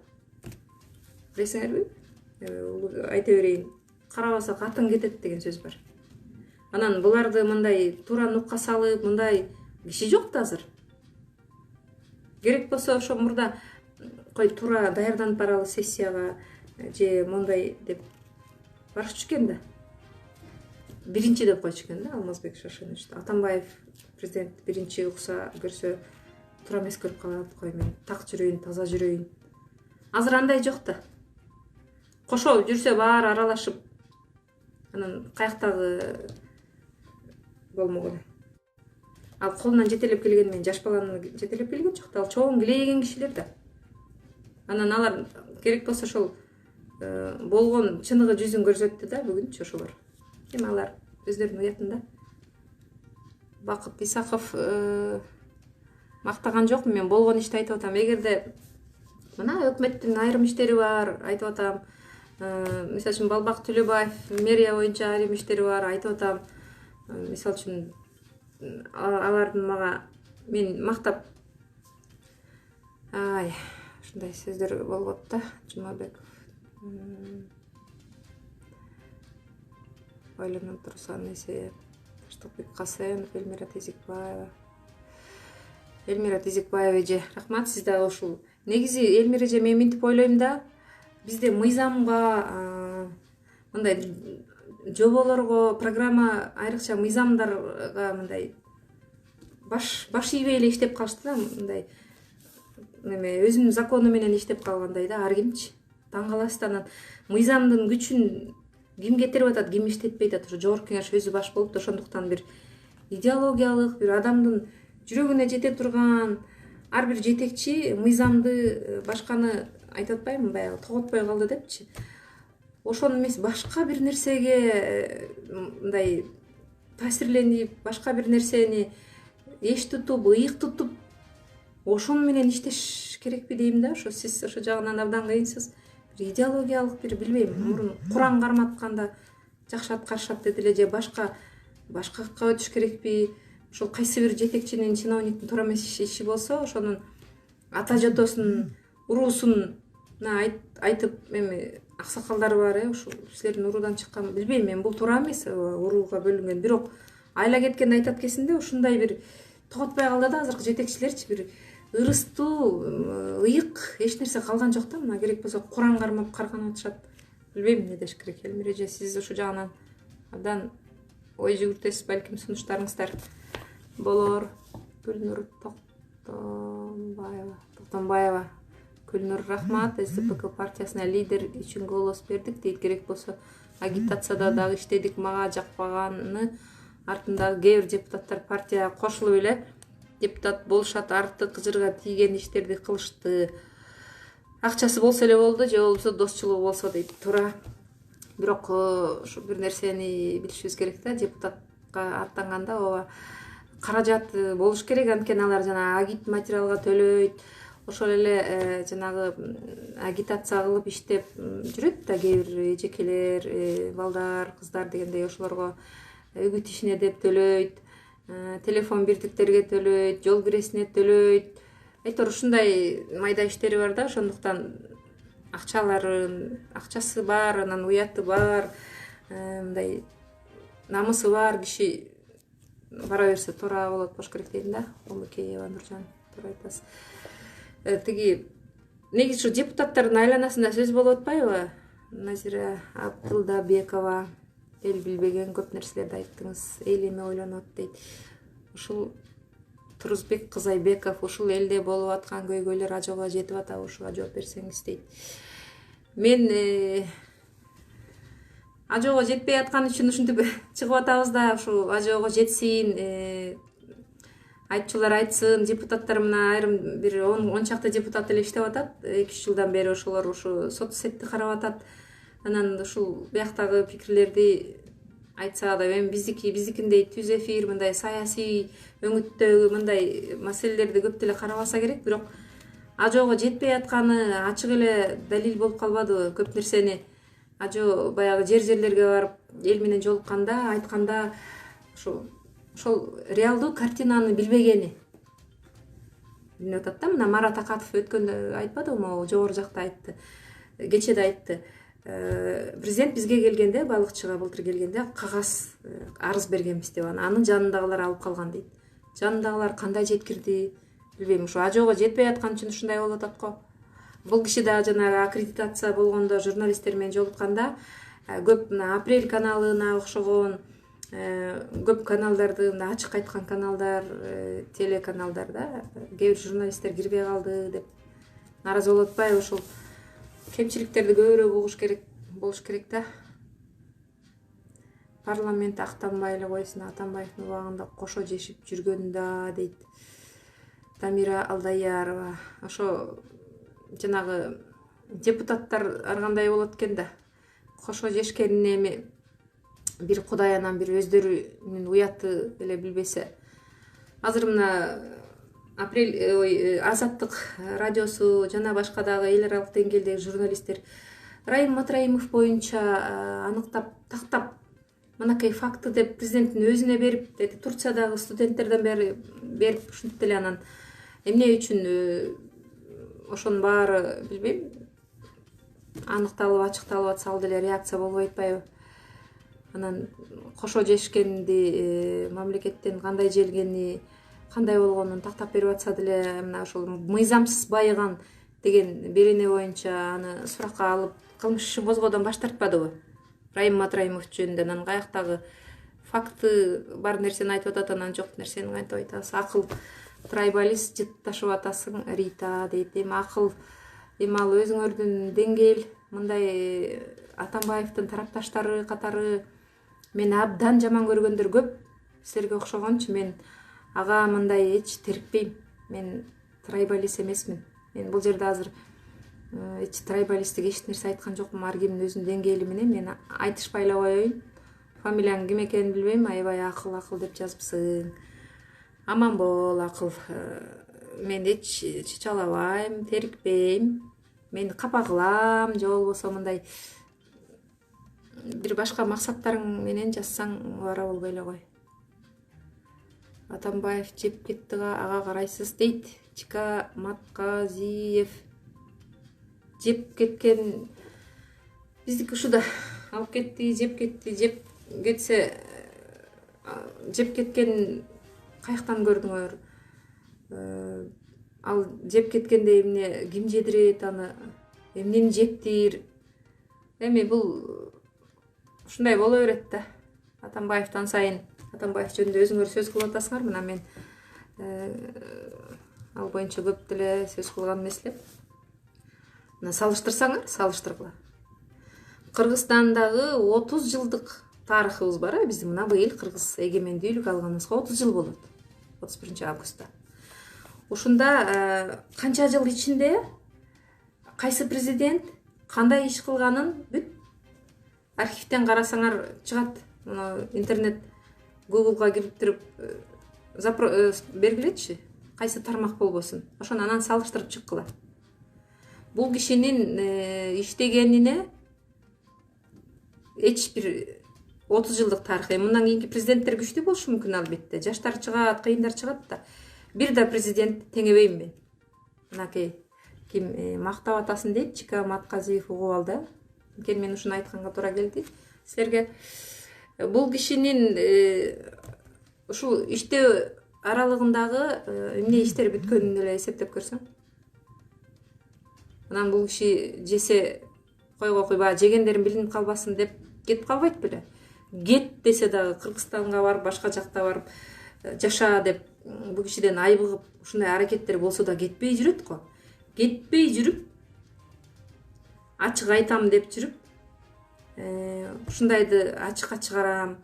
Билесиңерби? Айта берейин, карабаса катын кетет деген сөз бар. Анан буларды мындай туура нукка салып, мындай киши жок да азыр. Керек болсо ошо мурда кой туура даярданып баралы сессияга же мондай деп барышчу экен да. Биринчи деп койчу экен да Алмазбек Шошенович. Атамбаев президент биринчи укса көрсө туура эмес көрүп калат, кой мен так жүрөйүн, таза жүрөйүн. Азыр андай жок да. Кошо жүрсө баары аралашып, анан каяктагы болмогон. Ал колунан жетелеп келген мен жаш баланы жетелеп келген жок да, ал чоң килейген кишилер да. Анан алар керек болсо ошол болгон чыныгы жүзүн көрсөттү да бүгүнчү ошолор. Эми алар өздөрүнүн уятында. Бакыт Исаков мактаган жокмун, мен болгон ишти айтып атам. Эгерде мына өкмөттүн айрым иштери бар, айтып атам. Мисалы үчүн Балбак Төлөбаев мэрия боюнча айрым иштери бар, айтып атам. Мисалы үчүн алардын мага мен мактап ушундай сөздөр болот да. Жумабеков ойлонуп турсам несе Таштыкбек Касенов, Элмира Тезекбаева эже, рахмат, сиз дагы ушул. Негизи Элмира эже, мен мынтип ойлойм да, бизде мыйзамга, мындай жоболорго, программа, айрыкча мыйзамдарга мындай баш ийбей эле иштеп калышты да, мындай эме өзүнүн закону менен иштеп калгандай да, ар кимчи. Таң каласыз да, анан мыйзамдын күчүн ким кетирип атат, ким иштетпей атат, ошо жогорку кеңеш өзү баш болуп да, ошондуктан бир идеологиялык, бир адамдын жүрөгүнө жете турган ар бир жетекчи мыйзамды башканы айтып атпаймынбы, баягы тоготпой калды депчи. Ошону эмес, башка бир нерсеге мындай таасирленип, башка бир нерсени эч тутуп, ыйык тутуп, ошону менен иштеш керекпи дейм да. Ошо сиз ошо жагынан абдан кыйынсыз. Бир идеологиялык, бир билбейм, мурун Куран карматканда жакшы аткарышат деди эле, же башкага өтүш керекпи? Ошол кайсы бир жетекчинин, чиновниктин туура эмес иши болсо, ошонун ата жотосунун, уруусуна айтып, эми аксакалдар бар, ушул силердин уруудан чыккан, билбейм мен, бул туура эмес, урууга бөлүнгөн. Бирок айла кеткенде айтат экенсиң да, ушундай бир тоготпой калды да азыркы жетекчилерчи, бир ырыстуу, ыйык эч нерсе калган жок да. Мына керек болсо Куран карганып атышат. Билбейм эмне деш керек. Элмира эже, сиз ошо жагынан абдан ой жүгүртөсүз, балким сунуштарыңыздар болор. Гүлнур Токтомбаева. Гүлнур, рахмат. СДПК партиясына лидер үчүн голос бердик дейт. Керек болсо агитацияда дагы иштедик. Мага жакпаганы артында кээ бир депутаттар партияга кошулуп эле депутат болушат, артык жырга тийген иштерди кылышты. Акчасы болсо эле болду, же болбосо досчулугу болсо дейт. Туура. Бирок ушу бир нерсени билишибиз керек да, депутатка аттанганда ооба каражат болуш керек, анткени алар жана агит материалга төлөйт. Ошол эле жанагы агитация кылып иштеп жүрөт да кээ бир эжекелер, балдар, кыздар дегендей, ошолорго үгүт ишине деп төлөйт, телефон бирдиктерге төлөйт, жол киресине төлөйт. Айтор ушундай майда иштери бар да, ошондуктан акчасы бар, анан уяты бар, мындай намысы бар киши бара берсе туура болот болуш керек дейм да. Омукеева Нуржан. туура айтасыз. Тиги негизи ушу депутаттардын айланасында сөз болуп атпайбы? Назира Абдылдабекова эл билбеген көп нерселерди айттыңыз, эл эме ойлонот дейт. Ушул Турузбек Кызайбеков ушул элде болуп аткан көйгөйлөр ажоого жетип атабы, ушуга жооп берсеңиз дейт. Мен ажоого жетпей аткан үчүн ушинтип чыгып атабыз да, ушу ажоого жетсин, айтчулар айтсын, депутаттар мына айрым бир 10 чакты депутат эле иштеп атат, 2-3 жылдан бери ошолор ушу соцсетти карап атат. Анан ушул бияктагы пикирлерди айтса да, эми биздикиндей түз эфир, мындай саясий өңүттөгү мындай маселелерди көп деле карабаса керек, бирок ажоого жетпей атканы ачык эле далил болуп калбадыбы? Көп нерсени ажо баягы жерлерге барып эл менен жолукканда, айтканда ошол реалдуу картинаны билбегени билинип атат да. Мына Марат Акатов өткөндө айтпадыбы, могу жогору жакта айтты, кечеде айтты. Президент бизге келгенде, балыкчыга былтыр келгенде кагаз арыз бергенбиз деп, анын жанындагылар алып калган дейт. Жанындагылар кандай жеткирди билбейм, ушу ажоого жетпей аткан үчүн ушундай болуп атат го. Бул киши да жанагы аккредитация болгондо журналисттер менен жолукканда көп мына Апрель каналына окшогон көп каналдарды, мына ачык айткан каналдар, телеканалдар да кээ бир журналисттер кирбей калды деп нааразы болуп атпайбы? Ушул кемчиликтерди көбүрөөк болуш керек да. Парламент актанбай эле койсун, Атамбаевдин убагында кошо жешип жүргөн да дейт Дамира Алдаярова. Ошо жанагы депутаттар ар кандай болот экен да, кошо жешкенин эми бир Кудай анан бир өздөрүнүн уяты эле билбесе. Азыр мына Азаттык радиосу жана башка дагы эл аралык деңгээлдеги журналисттер Райым Матраимов боюнча аныктап, тактап, мынакей факты деп президенттин өзүнө берип, деди Турциядагы студенттерден берип, ушинтип деле анан эмне үчүн ошонун баары билбейм, аныкталып, ачыкталып атса ал деле реакция болбой атпайбы? Анан кошо жешкенди, мамлекеттен кандай желгени, кандай болгонун тактап берип атса деле, мына ошол мыйзамсыз байыган деген берене боюнча аны суракка алып кылмыш ишин козгоодон баш тартпадыбы Райым Матраимов жөнүндө? Анан каяктагы факты бар нерсени айтып атат, анан жок нерсени кантип айтасыз? Акыл трайбалист жытташып атасың Рита дейт. Эми акыл, эми ал өзүңөрдүн деңгээл, мындай Атамбаевдин тарапташтары катары мени абдан жаман көргөндөр көп, силерге окшогончу. Мен ага мындай эч терикпейм. Мен трайбалист эмесмин. Мен бул жерде азыр эч трайбалисттик эч нерсе айткан жокмун. Ар кимдин өзүнүн деңгээли менен мен айтышпай эле коеюн. Фамилияң ким экенин билбейм, аябай акыл деп жазыпсың. Аман бол акыл. Мен эч чычалабайм, терикпейм. Мени капа кылам, же болбосо мындай бир башка максаттарың менен жазсаң убара болбой эле кой. Атамбаев жеп кетти, ага карайсыз дейт Чика Матказиев. Жеп кеткен биздики ушуда алып кетти, жеп кетсе, жеп кеткен каяктан көрдүңөр? Ал жеп кеткенде эмне, ким жедирет аны, эмнени жептир? Эми бул ушундай боло берет да. Атамбаевден сайын Атамбаев жөнүндө өзүңөр сөз кылып атасыңар. Мына мен ал боюнча көп деле сөз кылган эмес элем. Мына салыштыргыла. Кыргызстандагы 30 жылдык тарыхыбыз бар. Биздин мына быйыл кыргыз эгемендүүлүк алганыбызга 30 жыл болот. 31-августта. Ушунда канча жыл ичинде кайсы президент кандай иш кылганын бүт архивден карасаңар чыгат. Мына интернет Google'га кирип туруп бергилечи, кайсы тармак болбосун. Ошону анан салыштырып чыккыла. Бул кишинин иштегенине эч бир 30 жылдык тарыхы. Мындан кийинки президенттер күчтүү болушу мүмкүн албетте. Жаштар чыгат, кыйындар чыгат да. Бир да президент теңебейм мен. Мынакей ким мактап атасын дейт, Чика Матказиев угуп ал да. Мен ушуну айтканга туура келди силерге. Бул кишинин ушул иштөө аралыгындагы эмне иштер бүткөнүн эле эсептеп көрсөң. Анан бул киши жесе койбой жегендерин билинип калбасын деп кетип калбайт беле. Кет десе дагы Кыргызстанга барып, башка жакта барып жаша деп бул кишиден айбыгып ушундай аракеттер болсо да кетпей жүрөт го. Кетпей жүрүп ачык айтам деп жүрүп, ушундайды ачыкка чыгарам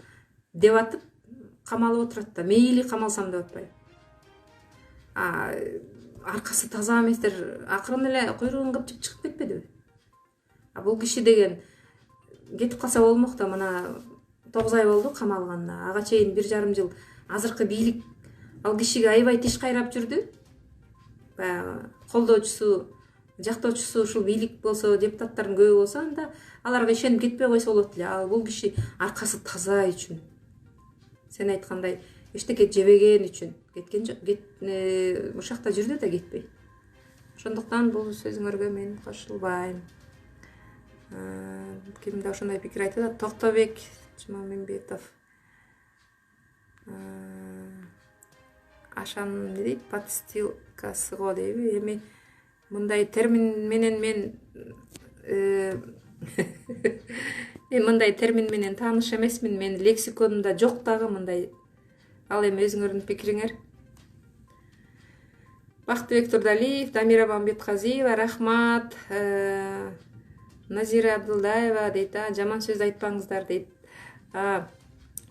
деп атып камалып отурат да. Мейли камалсам деп атпайбы. Аркасы таза эместер акырын эле куйругун кыпчып чыгып кетпедиби? Бул киши деген кетип калса болмок да, мына 9 ай болду камалганына. Ага чейин 1,5 жыл азыркы бийлик ал кишиге аябай тиш кайрап жүрдү. Баягы колдоочусу, жактоочусу ушул бийлик болсо, депутаттардын көбү болсо, анда аларга ишенип кетпей койсо болот эле. Ал бул киши аркасы таза үчүн, сен айткандай эчтеке жебеген үчүн кеткен жок. Ушул жакта жүрдү да кетпей. Ошондуктан бул сөзүңөргө мен кошулбайм. Кимде ошондой пикир айтып атат? Токтобек Жумамбетов. Ашан эмне дейт? Подстилкасы го дейби? Эми мындай термин менен мен мындай термин менен тааныш эмесмин. Мен лексиконумда жок дагы мындай. Ал эми өзүңөрдүн пикириңер. Бактыбек Турдалиев, Дамира Бамбетказиева, рахмат. Назира Абдулдаева дейт, жаман сөз айтпаңыздар дейт.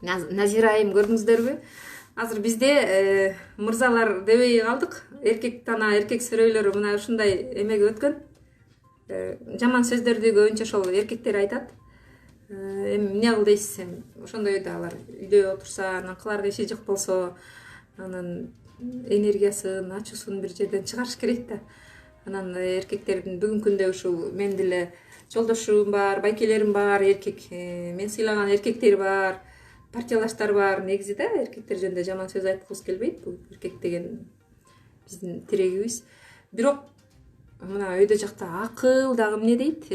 Назира айым көрдүңүздөрбү? Азыр бизде мырзалар дебей калдык. Эркек тана, эркек сүрөйлөрү мына ушундай эмеге өткөн. Жаман сөздөрдү көбүнчө ошол эркектер айтат. Эми эмне кыл дейсиз? Ошондой да алар үйдө отурса, анан кылар иши жок болсо, анан энергиясын, ачуусун бир жерден чыгарыш керек да. Анан эркектердин бүгүнкү күндө ушул мен деле жолдошум бар, байкелерим бар, эркек, мен сыйлаган эркектер бар, партиялаштар бар. Негизи да эркектер жөнүндө жаман сөз айткыбыз келбейт. Бул эркек деген биздин тирегибиз. Бирок мына өйдө жакта акыл дагы эмне дейт?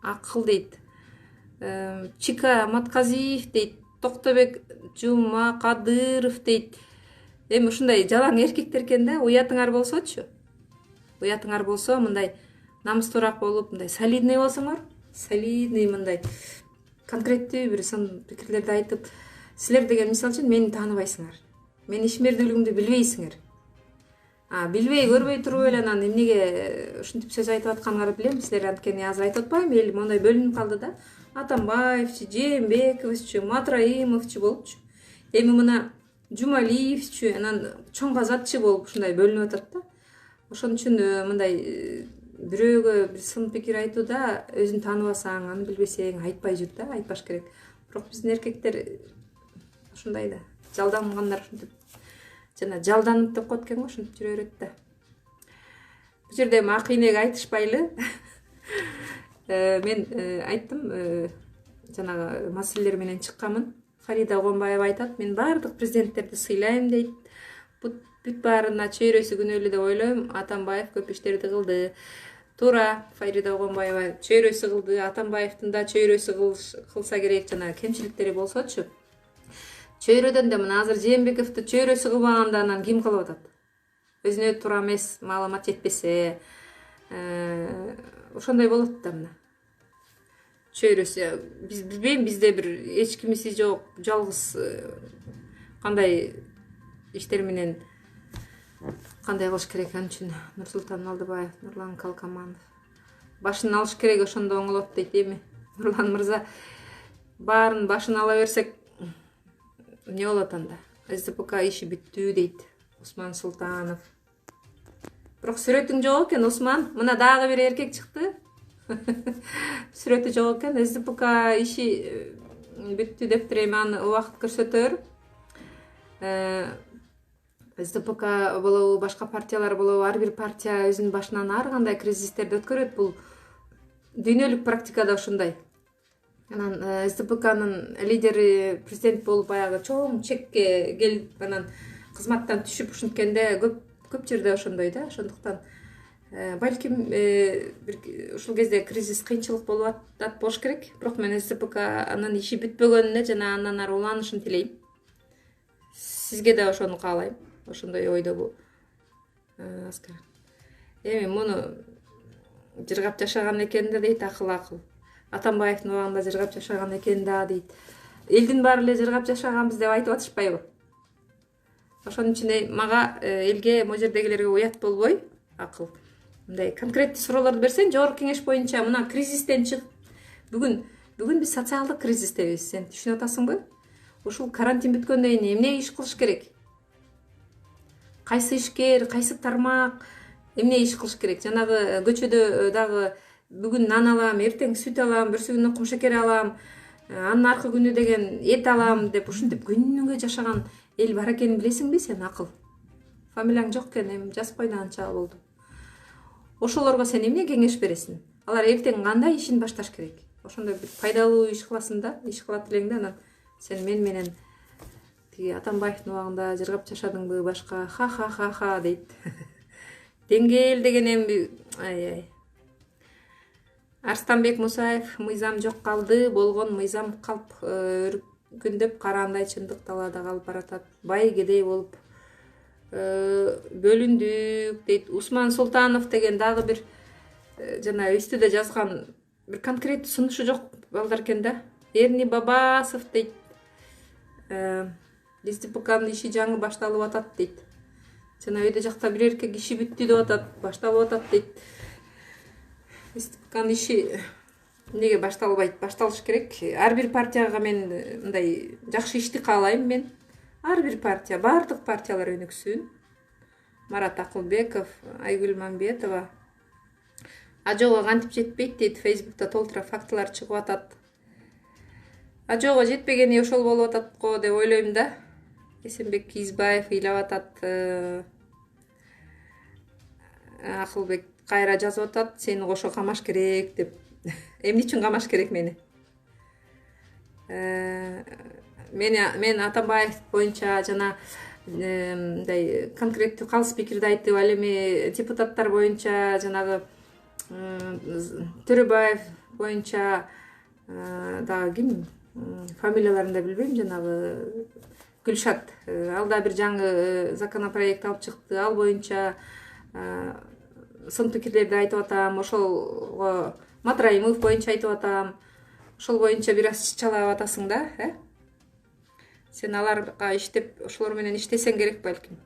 Акыл дейт. Чика Матказиев дейт. Токтобек Жумакадыров дейт. Эми ушундай жалаң эркектер экен да, уятыңар болсочу. Уятыңар болсо мындай намыстуураак болуп, мындай солидный болсоңор, солидный мындай конкреттүү бир сын пикирлерди айтып, силер деген мисалы үчүн мени тааныбайсыңар. Менин ишмердүүлүгүмдү билбейсиңер. Билбей, көрбөй туруп эле анан эмнеге ушинтип сөз айтып атканыңарды билем. Силер анткени азыр айтып атпайбы, эл моундай бөлүнүп калды да. Атамбаевчу, Жээнбековичу, Матраимовчу болупчу. Эми мына Жумалиевчу, анан чоң казатчы болуп ушундай бөлүнүп атат да. Ошон үчүн мындай бирөөгө бир сын пикир айтууда өзүн тааныбасаң, аны билбесең айтпай жүр да, айтпаш керек. Бирок биздин эркектер ушундай да, жалдангандар ушинтип жана жалданып деп коет экен го, ушинтип жүрө берет да. Бул жерде эми ак энеге айтышпайлы. Мен айттым, жанагы маселелер менен чыкканмын. Фарида Огонбаева айтат, мен баардык президенттерди сыйлайм дейт. Бүт баарына чөйрөсү күнөөлүү деп ойлойм. Атамбаев көп иштерди кылды. Туура, Фарида Огонбаева чөйрөсү кылды. Атамбаевдин да чөйрөсү кылса керек, жана кемчиликтери болсочу. Чөйрөдөн да мына азыр Жээнбековду чөйрөсү кылбаганда анан ким кылып атат? Өзүнө туура эмес, маалымат жетпесе, ошондой болот да мына. Чөйрөсү, биз билбейм, бизде бир эч кимиси жок, жалгыз кандай иштер менен кандай кылыш керек ан үчүн Нурсултан Малдыбаев, Нурлан Калкаманов башын алыш керек, ошондо оңолот дейт. Эми Нурлан мырза баарын башын ала берсек эмне болот анда? СДПК иши бүттү дейт Усман Султанов. Бирок сүрөтүң жок экен, Усман. Мына дагы бир эркек чыкты. Сүрөтү жок экен. СДПК иши бүттү дептир, эми аны убакыт көрсөтөр. СДПК болобу, башка партиялар болобу, ар бир партия өзүнүн башынан ар кандай кризистерди өткөрөт. Бул дүйнөлүк практикада ушундай. Анан СДПКнын лидери президент болуп баягы чоң чекке келип анан кызматтан түшүп ушинткенде көп жерде ошондой да. Ошондуктан балким ушул кезде кризис, кыйынчылык болуп атат болуш керек. Бирок мен СДПКнын иши бүтпөгөнүнө жана андан ары уланышын тилейм. сизге да ошону каалайм, ошондой ойдобу. Эми муну жыргап жашаган экен да дейт, акыл. Атамбаевдин убагында жыргап жашаган экен да дейт. Элдин баары эле жыргап жашаганбыз деп айтып атышпайбы? Ошонун үчүн мага элге, могу жердегилерге уят болбой, акыл. Мындай конкреттүү суроолорду берсең, жогорку кеңеш боюнча мына кризистен чыгып, бүгүн биз социалдык кризистебиз. Сен түшүнүп атасыңбы? Ушул карантин бүткөндөн кийин эмне иш кылыш керек? Кайсы ишкер, кайсы тармак эмне иш кылыш керек? Жанагы көчөдө дагы бүгүн нан алам, эртең сүт алам, бүрсү күнү кумшекер алам, анын аркы күнү деген эт алам деп ушинтип күнүгө жашаган эл бар экенин билесиңби сен, акыл? Фамилияң жок экен, эми жазып койду, анча болду. Ошолорго сен эмне кеңеш бересиң? Алар эртең кандай ишин башташ керек? Ошондой бир пайдалуу иш кыласың да, иш кылат элең да, анан сен мен менен тиги Атамбаевдин убагында жыргап жашадыңбы, башка ха дейт. Деңгээл деген эми Арстанбек Мусаев, мыйзам жок калды, болгон мыйзам калп өркүндөп, караандай чындык талаада калып баратат. Бай кедей болуп бөлүндүк дейт. Усман Султанов деген дагы бир жана үстүдө жазган бир конкреттүү сунушу жок балдар экен да. Эрни Бабасов дейт. СДПКнын иши жаңы башталып атат дейт. Жана өйдө жакта бир эркек иши бүттү деп атат, башталып атат дейт. СДПКнын иши эмнеге башталбайт? Башталыш керек. Ар бир партияга мен мындай жакшы ишти каалайм мен. Ар бир партия, бардык партиялар өнүксүн. Марат Акылбеков, Айгүл Мамбетова. Ажоого кантип жетпейт дейт, Фейсбукта толтура фактылар чыгып атат. Ажоого жетпегени ошол болуп атат го деп ойлойм да. Эсенбек Кийизбаев ыйлап атат. Акылбек кайра жазып атат, сени кошо камаш керек деп. Эмне үчүн камаш керек мени? Мен Атамбаев боюнча жана мындай конкреттүү калыс пикирди айтып, ал эми депутаттар боюнча жанагы Төрөбаев боюнча дагы ким фамилияларын да билбейм, жанагы Гүлшат, ал да бир жаңы законопроект алып чыкты, ал боюнча сын пикирлерди айтып атам. Ошолго Матраимов боюнча айтып атам. Ошол боюнча бир аз чалап атасың да, Сен аларга иштеп, ошолор менен иштесең керек балким.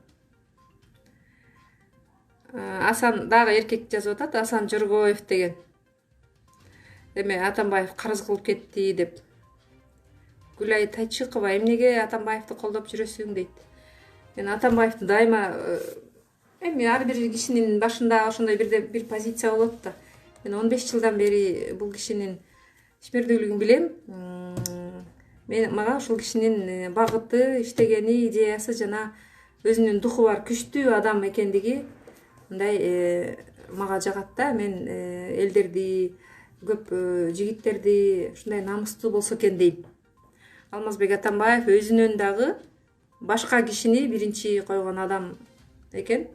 Асан дагы эркек жазып атат, Асан Жоргоев деген. Эме Атамбаев карыз кылып кетти деп. Гүлай Тайчыкова, эмнеге Атамбаевди колдоп жүрөсүң дейт. Мен Атамбаевди дайыма эми ар бир кишинин башында ошондой бир позиция болот да. Мен 15 жылдан бери бул кишинин ишмердүүлүгүн билем. Мага ушул кишинин багыты, иштегени, идеясы жана өзүнүн духу бар күчтүү адам экендиги мындай мага жагат да. Мен элдерди, көп жигиттерди ушундай намыстуу болсо экен дейм. Алмазбек Атамбаев өзүнөн дагы башка кишини биринчи койгон адам экен.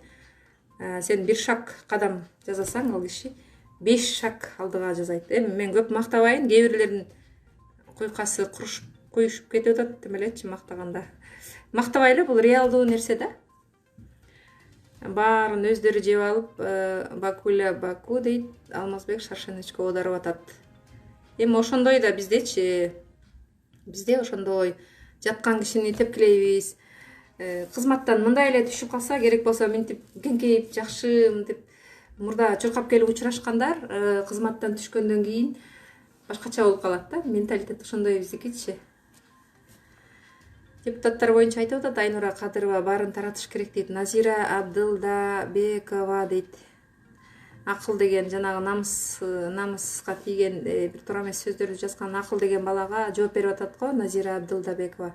Сен бир шаг кадам жасасаң, ал киши 5 шаг алдыга жасайт. Эми мен көп мактабайын, кээ бирлердин куйкасы куюшуп кетип атат демелечи мактаганда. Мактабай эле, бул реалдуу нерсе да. Баарын өздөрү жеп алып, Бакуля Баку дейт, Алмазбек Шаршеновичке оодарып атат. Эми ошондой да биздечи, бизде ошондой жаткан кишини тепкилейбиз. Кызматтан мындай эле түшүп калса, керек болсо минтип кеңкейип, жакшы мынтип мурда чуркап келип учурашкандар, кызматтан түшкөндөн кийин башкача болуп калат да. Менталитет ошондой биздикичи. Депутаттар боюнча айтып атат, Айнура Кадырова баарын таратыш керек дейт. Назира Абдылдабекова дейт. Акыл деген жанагы намыска тийген бир туура эмес сөздөрдү жазган акыл деген балага жооп берип атат го, Назира Абдылдабекова.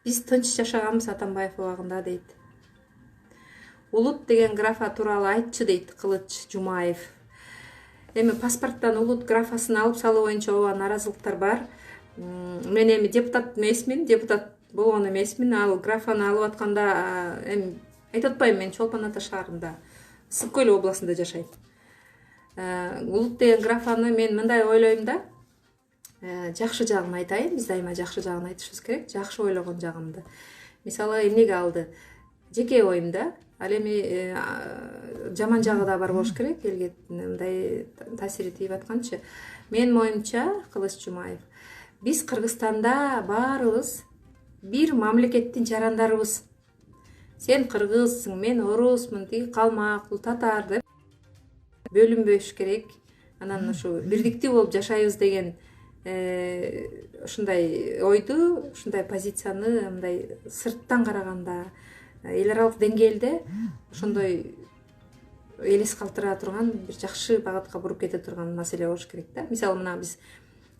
Биз тынч жашаганбыз Атамбаев убагында дейт. Улут деген графа тууралуу айтчы дейт Кылыч Жумаев. Эми паспорттан улут графасын алып салуу боюнча ооба наразылыктар бар. Мен эми депутат эмесмин, депутат болгон эмесмин. Ал графаны алып атканда эми айтып атпайм, мен Чолпон Ата шаарында, Ысык Көл областында жашайм. Улут деген графаны мен мындай ойлойм да. Жакшы жагын айтайын, биз дайыма жакшы жагын айтышыбыз керек, жакшы ойлогон жагынды. мисалы эмнеге алды жеке оюм да. Ал эми жаман жагы да бар болуш керек, элге мындай таасири тийип атканчы. Менин оюмча, Кылыч Жумаев, биз Кыргызстанда баарыбыз бир мамлекеттин жарандарыбыз. Сен кыргызсың, мен орусмун, тиги калмак, бул татар деп бөлүнбөш керек. Анан ушу бирдиктүү болуп жашайбыз деген ушундай ойду, ушундай позицияны мындай сырттан караганда эл аралык деңгээлде ошондой элес калтыра турган бир жакшы багытка буруп кете турган маселе болуш керек да. Мисалы мына биз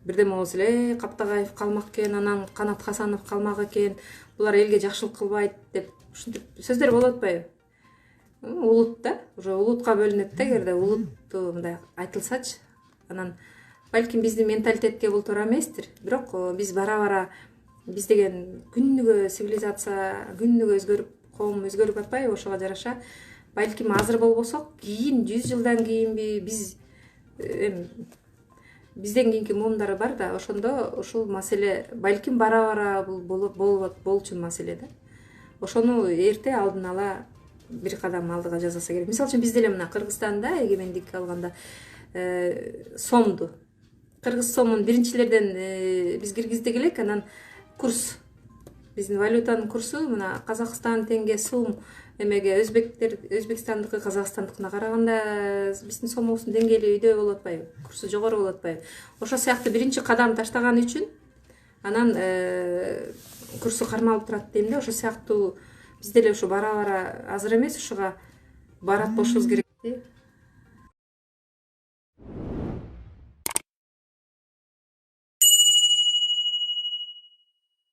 бирдеме болсо эле Каптагаев калмак экен, анан Канат Хасанов калмак экен, булар элге жакшылык кылбайт деп ушинтип сөздөр болуп атпайбы? Улут да, уже улутка бөлүнөт да, эгерде улутту мындай айтылсачы. Анан балким биздин менталитетке бул туура эместир. Бирок биз бара-бара биз деген күнүгө цивилизация, күнүгө өзгөрүп, коом өзгөрүп атпайбы? Ошого жараша балким азыр болбосок, кийин 100 жылдан кийинби биз бизден кийинки муумдар бар да, ошондо ушул маселе балким бара-бара болчу маселе да. Ошону эрте алдын ала бир кадам алдыга жасаса керек. Мисалы үчүн биз деле мына Кыргызстанда эгемендик алганда сомду, кыргыз сомун биринчилерден биз киргиздик элек, анан курс, биздин валютанын курсу мына Казакстан тенге, сум эмеге Өзбекстандыкы Казакстандыкына караганда биздин сомубуздун деңгээли үйдө болуп атпайбы? Курсу жогору болуп атпайбы? Ошол сыяктуу биринчи кадам таштаган үчүн анан курсу кармалып турат дейм да. Ошол сыяктуу биз деле ушу бара-бара азыр эмес, ушуга барат болушубуз керек.